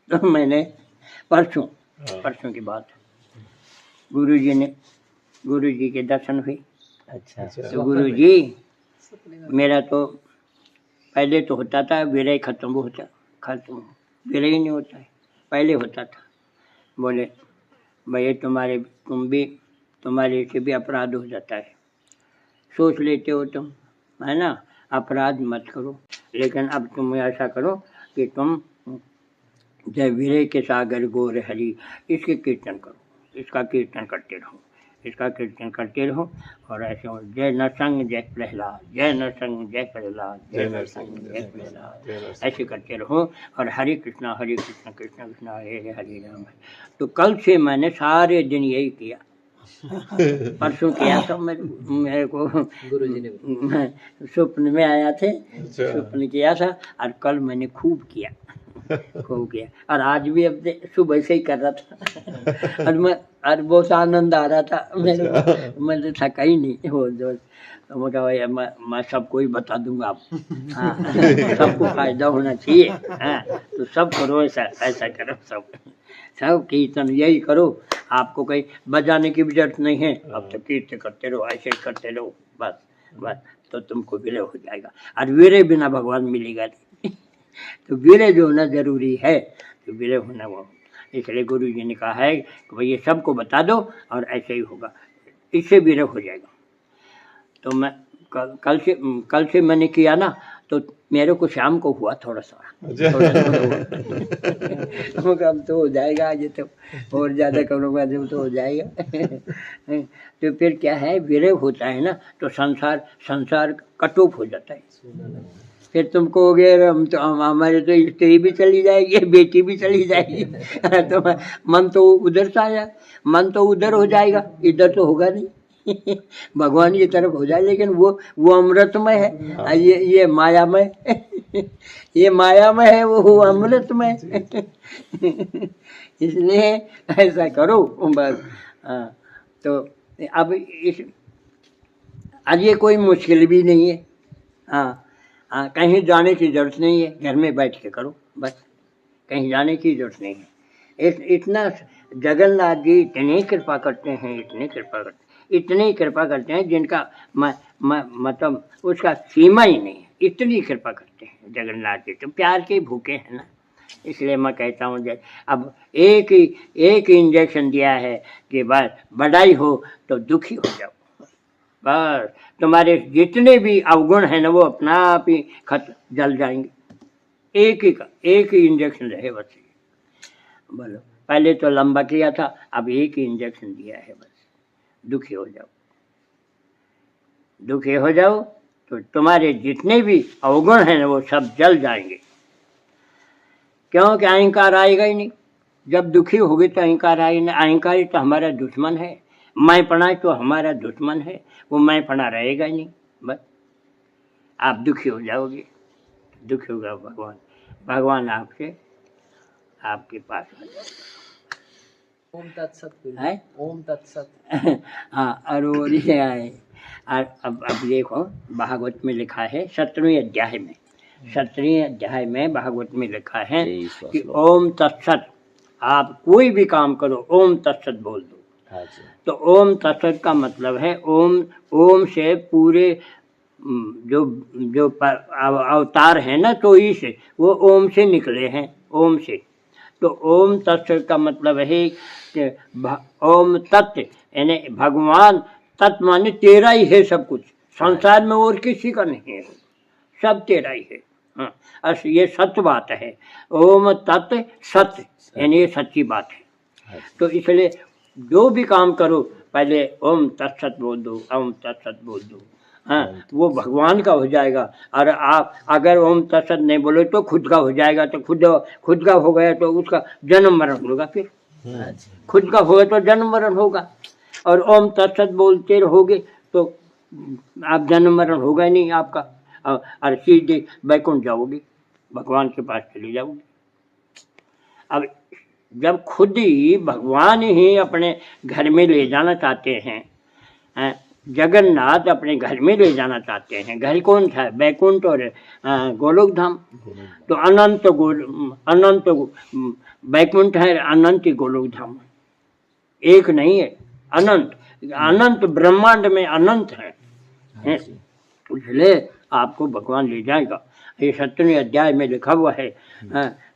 तो मैंने परसों की बात, गुरु जी के दर्शन हुए। अच्छा, तो गुरु जी, मेरा तो पहले तो होता था विरय खत्म विरय ही नहीं होता है, पहले होता था। बोले भैया तुम्हारे से भी अपराध हो जाता है, सोच लेते हो तुम, है ना, अपराध मत करो, लेकिन अब तुम ऐसा करो कि तुम जय विरय के सागर गौर हरि इसके कीर्तन करो, इसका कीर्तन करते रहो और ऐसे हो, जय नरसंग जय प्रहलाद, जय नरसंग जय प्रहलाद, जय नरसंग जय प्रहलाद, ऐसे करते रहो। और हरे कृष्णा कृष्ण कृष्ण हरे हरे राम। तो कल से मैंने सारे दिन यही किया। परसों किया तो मेरे को गुरुजी ने स्वप्न में आया थे, स्वप्न किया था, और कल मैंने खूब किया। और आज भी अब सुबह से ही कर रहा था। और बहुत आनंद आ रहा था मेरे को, मैंने थका ही नहीं हो जो। तो मैं कहा भाई मैं सबको ही बता दूंगा आप, हाँ, सबको फायदा होना चाहिए। हाँ, तो सब करो, ऐसा करो, सब कीर्तन यही करो, आपको कहीं बजाने की भी जरूरत नहीं है। अब तो कीर्तन करते रहो, ऐसे करते रहो, बस तो तुमको विरय हो जाएगा। और विरय बिना भगवान मिलेगा नहीं। तो विरय जो होना जरूरी है, तो विरय होना वो। इसलिए गुरु जी ने कहा है कि भाई ये सबको बता दो और ऐसे ही होगा, इससे विरह हो जाएगा। तो मैं कल से मैंने किया ना, तो मेरे को शाम को हुआ थोड़ा सा अब तो हो जाएगा, आज तो और ज़्यादा करूँगा जब तो हो जाएगा। तो फिर क्या है, विरह होता है ना तो संसार कटुप हो जाता है। फिर तुम कहोगे हम तो हमारे तो स्त्री भी चली जाएगी, बेटी भी चली जाएगी। तो मन तो उधर से आया, मन तो उधर हो जाएगा, इधर तो होगा नहीं। भगवान की तरफ हो जाए, लेकिन वो अमृतमय है, ये मायामय ये मायामय है, वो अमृतमय। इसलिए ऐसा करो बस। तो अब आज ये कोई मुश्किल भी नहीं है। कहीं जाने की जरूरत नहीं है, घर में बैठ के करो बस, कहीं जाने की जरूरत नहीं है। इतना जगन्नाथ जी इतनी कृपा करते हैं, इतनी कृपा करते हैं जिनका मतलब उसका सीमा ही नहीं है, इतनी कृपा करते हैं जगन्नाथ जी। तो प्यार के भूखे हैं ना, इसलिए मैं कहता हूँ अब एक इंजेक्शन दिया है कि बस बड़ाई हो तो दुखी हो जाओ, बस तुम्हारे जितने भी अवगुण हैं ना वो अपना आप ही जल जाएंगे। एक ही इंजेक्शन रहे बस। बोलो, पहले तो लंबा किया था, अब एक ही इंजेक्शन दिया है बस। दुखी हो जाओ तो तुम्हारे जितने भी अवगुण हैं ना वो सब जल जाएंगे, क्योंकि अहंकार आएगा ही नहीं। जब दुखी होगे तो अहंकार आएगा नहीं। अहंकार ही तो हमारा दुश्मन है, मैंपना तो हमारा दुश्मन है, वो मैंपना रहेगा ही नहीं। बस आप दुखी हो जाओगे, दुखी होगा भगवान आपके पास आ जाएगा। ओम तत्सत है, ओम तत्सत। हाँ, और वो लिखे आए। अब देखो भागवत में लिखा है 17वें अध्याय में भागवत में लिखा है कि ओम तत्सत। आप कोई भी काम करो ओम तत्सत बोल दो। तो ओम तत्सत का मतलब है ओम से पूरे जो अवतार है ना, तो इसे वो ओम से निकले हैं, ओम से। तो ओम तत्व का मतलब है कि ओम तत्व यानी भगवान। तत्व माने तेरा ही है सब कुछ, संसार में और किसी का नहीं है, सब तेरा ही है। हाँ, ये सत्य बात है। ओम तत्व सत्य यानी ये सच्ची बात है। तो इसलिए जो भी काम करो पहले ओम तत्सत बोल दो, ओम तत्सत बोल दो। हाँ, वो भगवान का हो जाएगा। और आप अगर ओम तत्सत नहीं बोले तो खुद का हो जाएगा। तो खुद का हो गया तो उसका जन्म मरण होगा। फिर खुद का होगा तो जन्म मरण होगा, और ओम तत्सत बोलते रहोगे तो आप जन्म मरण होगा ही नहीं आपका, और सीधे बैकुंठ जाओगे, भगवान के पास चले जाओगे। अब जब खुद ही भगवान ही अपने घर में ले जाना चाहते हैं, जगन्नाथ अपने घर में ले जाना चाहते हैं। घर कौन था? बैकुंठ और गोलोक धाम। तो अनंत बैकुंठ है, अनंत गोलोक धाम, एक नहीं है, अनंत ब्रह्मांड में अनंत है। इसलिए आपको भगवान ले जाएगा। ये 17वें अध्याय में लिखा हुआ है।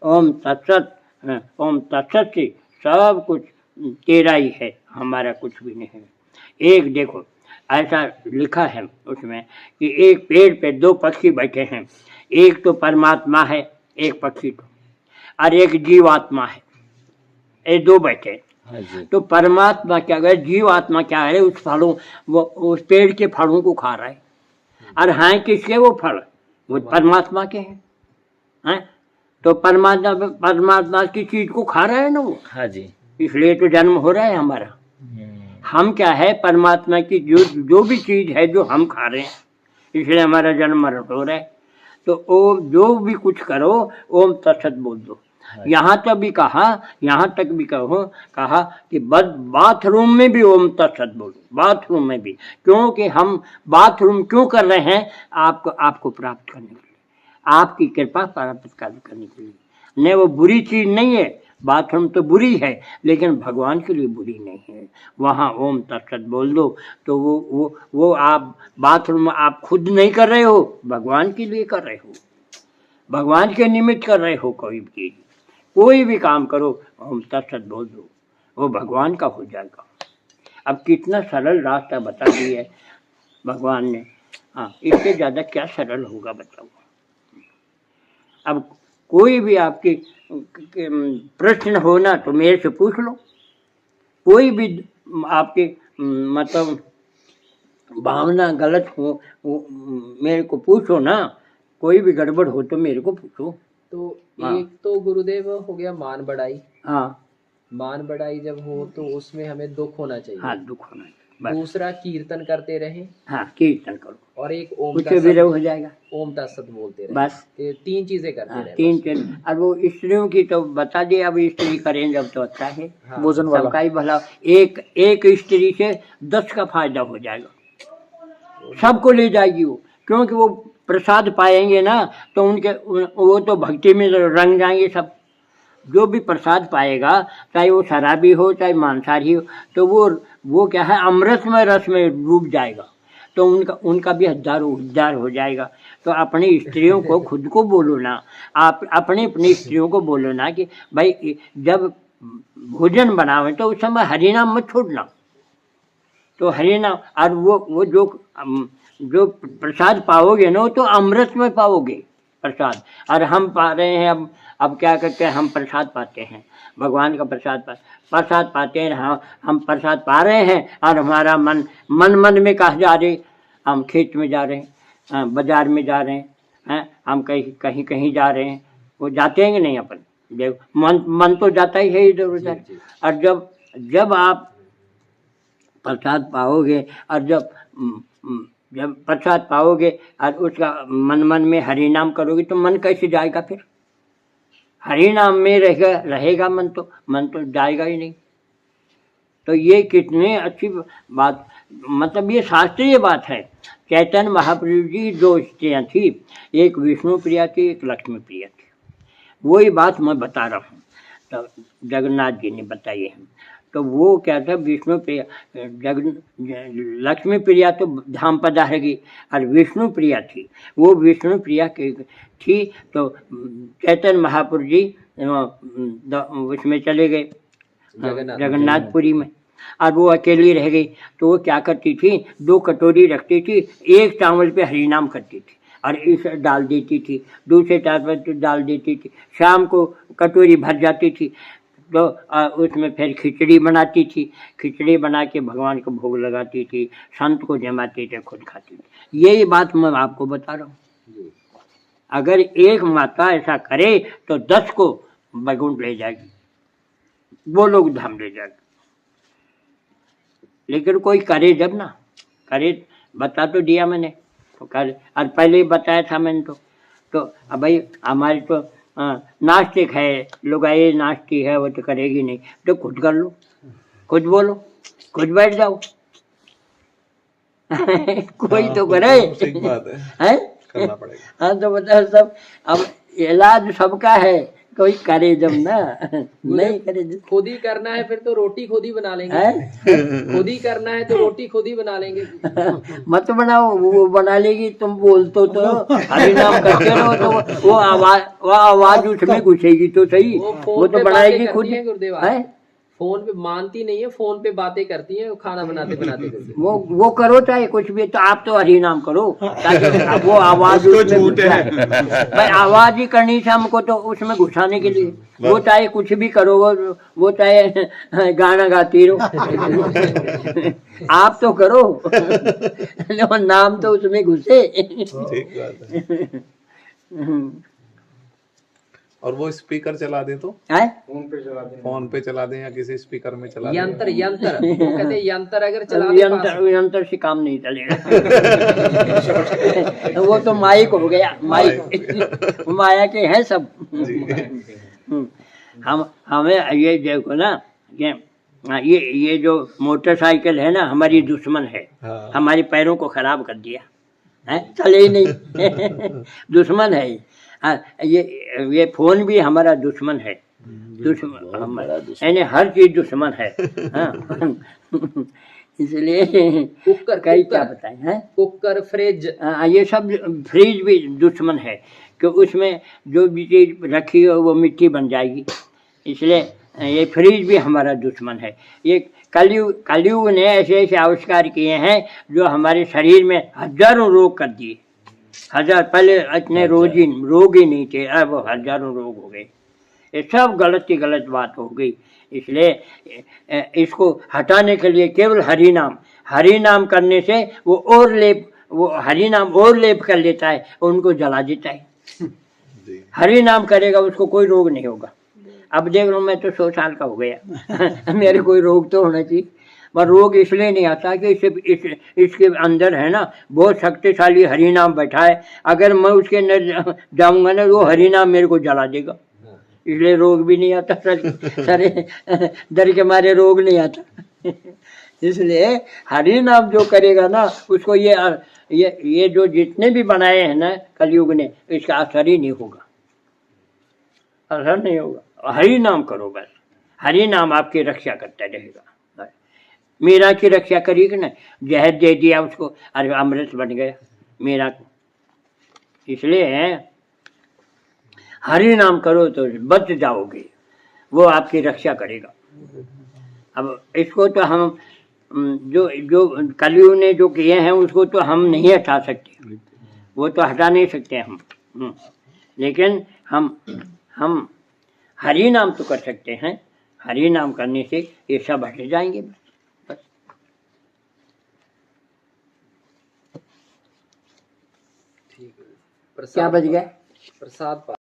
ओम तत्सत, ओम तत्सत से सब कुछ तेरा ही है, हमारा कुछ भी नहीं है। एक देखो ऐसा लिखा है उसमें कि एक पेड़ पे दो पक्षी बैठे हैं, एक तो परमात्मा है, एक पक्षी तो, और एक जीवात्मा है, ये दो बैठे। तो परमात्मा क्या है, जीवात्मा क्या है, उस फलों वो उस पेड़ के फलों को खा रहा है। और हैं किसके वो फल? वो परमात्मा के हैं। तो परमात्मा की चीज को खा रहा है ना वो। हाँ जी। इसलिए तो जन्म हो रहा है हमारा। हम क्या है, परमात्मा की जो भी चीज है जो हम खा रहे हैं, इसलिए हमारा जन्म मरण हो रहा है। तो ओम जो भी कुछ करो ओम तत्सत बोल दो। यहाँ तक भी कहा कि बाथरूम में भी ओम तत्सत बोलो, बाथरूम में भी। क्योंकि हम बाथरूम क्यों कर रहे हैं? आपको प्राप्त करने के लिए, आपकी कृपा प्राप्त करने के लिए। नहीं, वो बुरी चीज नहीं है, बाथरूम तो बुरी है लेकिन भगवान के लिए बुरी नहीं है। वहाँ ओम तत्सत बोल दो तो वो आप बाथरूम आप खुद नहीं कर रहे हो, भगवान के लिए कर रहे हो, भगवान के निमित्त कर रहे हो कोई चीज। कोई भी काम करो ओम तत्सत बोल दो, वो भगवान का हो जाएगा। अब कितना सरल रास्ता बता दिया है भगवान ने। हाँ, इससे ज़्यादा क्या सरल होगा बताओ। अब कोई भी आपकी प्रश्न हो ना तो मेरे से पूछ लो, कोई भी आपकी मतलब भावना गलत हो वो मेरे को पूछो ना, कोई भी गड़बड़ हो तो मेरे को पूछो। तो हाँ। एक तो गुरुदेव हो गया मान बढ़ाई, हाँ मान बढ़ाई जब हो तो उसमें हमें दुख होना चाहिए। हाँ, दुख होना है बस। दूसरा कीर्तन करते रहें, हाँ, कीर्तन करो, और एक ओम उससे विरह हो जाएगा ओम तत्सत बोलते रहें। बस। ये 3 चीजें करते हाँ, रहें। 3 चीज। और वो स्त्रियों की तो बता दिए, अब स्त्री करें जब तो अच्छा है, हाँ। भोजन वाला सबका ही भला। एक स्त्री से 10 का फायदा हो जाएगा, सबको ले जाएगी वो, क्योंकि वो प्रसाद पाएंगे ना तो उनके वो तो भक्ति में रंग जाएंगे सब। जो भी प्रसाद पाएगा, चाहे वो शराबी हो चाहे मांसाहारी हो, तो वो क्या है, अमृतमय रस में डूब जाएगा, तो उनका भी उद्धार हो जाएगा। तो अपनी स्त्रियों को खुद को बोलो ना, आप अपनी स्त्रियों को बोलो ना कि भाई जब भोजन बनावे तो उस समय हरि नाम मत छोड़ना। तो हरि नाम, और वो जो प्रसाद पाओगे ना तो अमृत में पाओगे प्रसाद। और हम पा रहे हैं अब क्या करते हैं, हम प्रसाद पाते हैं, भगवान का प्रसाद पाते हैं। हम प्रसाद पा रहे हैं और हमारा मन में कहाँ जा रहे, हम खेत में जा रहे हैं, बाजार में जा रहे हैं, हम कहीं जा रहे हैं, वो जाते हैं कि नहीं अपन, देखो मन तो जाता ही है इधर उधर। और जब आप प्रसाद पाओगे, और जब प्रसाद पाओगे और उसका मन में हरि नाम करोगे तो मन कैसे जाएगा, फिर हरि नाम में रहेगा मन तो जाएगा ही नहीं। तो ये कितने अच्छी बात, मतलब ये शास्त्रीय बात है। चैतन्य महाप्रभु जी 2 स्त्रियाँ थी, एक विष्णु प्रिया थी, एक लक्ष्मी प्रिया थी। वही बात मैं बता रहा हूँ, तो जगन्नाथ जी ने बताई है। तो वो क्या था, विष्णु प्रिया लक्ष्मी प्रिया तो धाम पधारेगी, और विष्णु प्रिया थी, वो विष्णु प्रिया की थी। तो चैतन्य महाप्रभु जी उसमें चले गए जगन्नाथपुरी में, और वो अकेली रह गई। तो वो क्या करती थी, 2 कटोरी रखती थी, एक चावल पे हरि नाम करती थी और इस डाल देती थी, दूसरे चावल पे डाल देती थी, शाम को कटोरी भर जाती थी। तो उसमें फिर खिचड़ी बनाती थी, खिचड़ी बना के भगवान को भोग लगाती थी, संत को जमाती थी, खुद खाती थी। यही बात मैं आपको बता रहा हूँ। अगर एक माता ऐसा करे तो 10 को बैकुंठ ले जाएगी, वो लोग धाम ले जाएगी। लेकिन कोई करे जब ना करे, बता तो दिया मैंने, तो करे, और पहले ही बताया था मैंने। तो अब भाई हमारी तो नास्तिक है, लुगाई नास्ती है, वो तो करेगी नहीं, तो खुद कर लो, खुद बोलो, खुद बैठ जाओ। कोई तो करे, ठीक बात है? करना पड़ेगा। हाँ, तो बता सब, अब इलाज सबका है, कोई करे जब ना, नहीं करे खुद ही करना है फिर तो रोटी खुद ही बना लेंगे। खुद ही करना है तो रोटी खुद ही बना लेंगे। मत बनाओ, वो बना लेगी, तुम बोल तो हरि नाम करते रहो, तो वो आवाज उसमें घुसेगी तो सही, वो तो बनाएगी खुद। गुरुदेव फोन पे मानती नहीं है, फोन पे बातें करती है खाना बनाते बनाते। वो करो चाहे कुछ भी, तो आप तो हरि नाम करो ताकि वो आवाज उसमें घुस जाए। भाई आवाज ही करनी है हमको तो उसमें घुसाने के लिए, वो चाहे कुछ भी करो, वो चाहे गाना गाती रहो। आप तो करो, नाम तो उसमें घुसे। ठीक बात है। और वो स्पीकर चला दे तो फोन पे चला दें या किसी स्पीकर में चला दें। यंत्र वो कहते हैं यंत्र अगर चला यंत्र से काम नहीं चलेगा। वो तो माइक हो गया, माइक माया के हैं सब। हमें ये देखो ना, ये जो मोटरसाइकिल है ना, हमारी दुश्मन है। हाँ। हमारे पैरों को खराब कर दिया है, चले ही नहीं। दुश्मन है ये फोन भी हमारा दुश्मन है, यानी हर चीज दुश्मन है। हाँ। इसलिए कुकर क्या बताएं हैं, कुकर फ्रिज, ये सब, फ्रिज भी दुश्मन है कि उसमें जो भी चीज रखी हो वो मिट्टी बन जाएगी। इसलिए ये फ्रिज भी हमारा दुश्मन है। ये कलयुग ने ऐसे ऐसे आविष्कार किए हैं जो हमारे शरीर में हजारों रोग कर दिए। पहले इतने रोग ही नहीं थे, अब हजारों रोग हो गए। ये सब गलत ही गलत बात हो गई। इसलिए इसको हटाने के लिए केवल हरि नाम करने से वो हरि नाम और लेप कर लेता है, उनको जला देता है। हरि नाम करेगा उसको कोई रोग नहीं होगा। अब देख लो, मैं तो 100 साल का हो गया मेरे कोई रोग तो होना चाहिए, पर रोग इसलिए नहीं आता कि इसके अंदर है ना बहुत शक्तिशाली हरि नाम बैठा है। अगर मैं उसके अंदर जाऊंगा ना, वो हरि नाम मेरे को जला देगा, इसलिए रोग भी नहीं आता। सारे डर के मारे रोग नहीं आता। इसलिए हरि नाम जो करेगा ना, उसको ये जो जितने भी बनाए हैं ना कलयुग ने, इसका असर ही नहीं होगा, असर नहीं होगा। हरि नाम करो बस, हरि नाम आपकी रक्षा करता रहेगा। मीरा की रक्षा करी कि ना, जहर दे दिया उसको, अरे अमृत बन गया मीरा को। इसलिए हरि नाम करो तो बच जाओगे, वो आपकी रक्षा करेगा। अब इसको तो हम जो कलयुग ने जो किए हैं उसको तो हम नहीं हटा सकते, वो तो हटा नहीं सकते हम। लेकिन हम हरि नाम तो कर सकते हैं। हरि नाम करने से ये सब हट जाएंगे बस। ठीक है। क्या बच गया? प्रसाद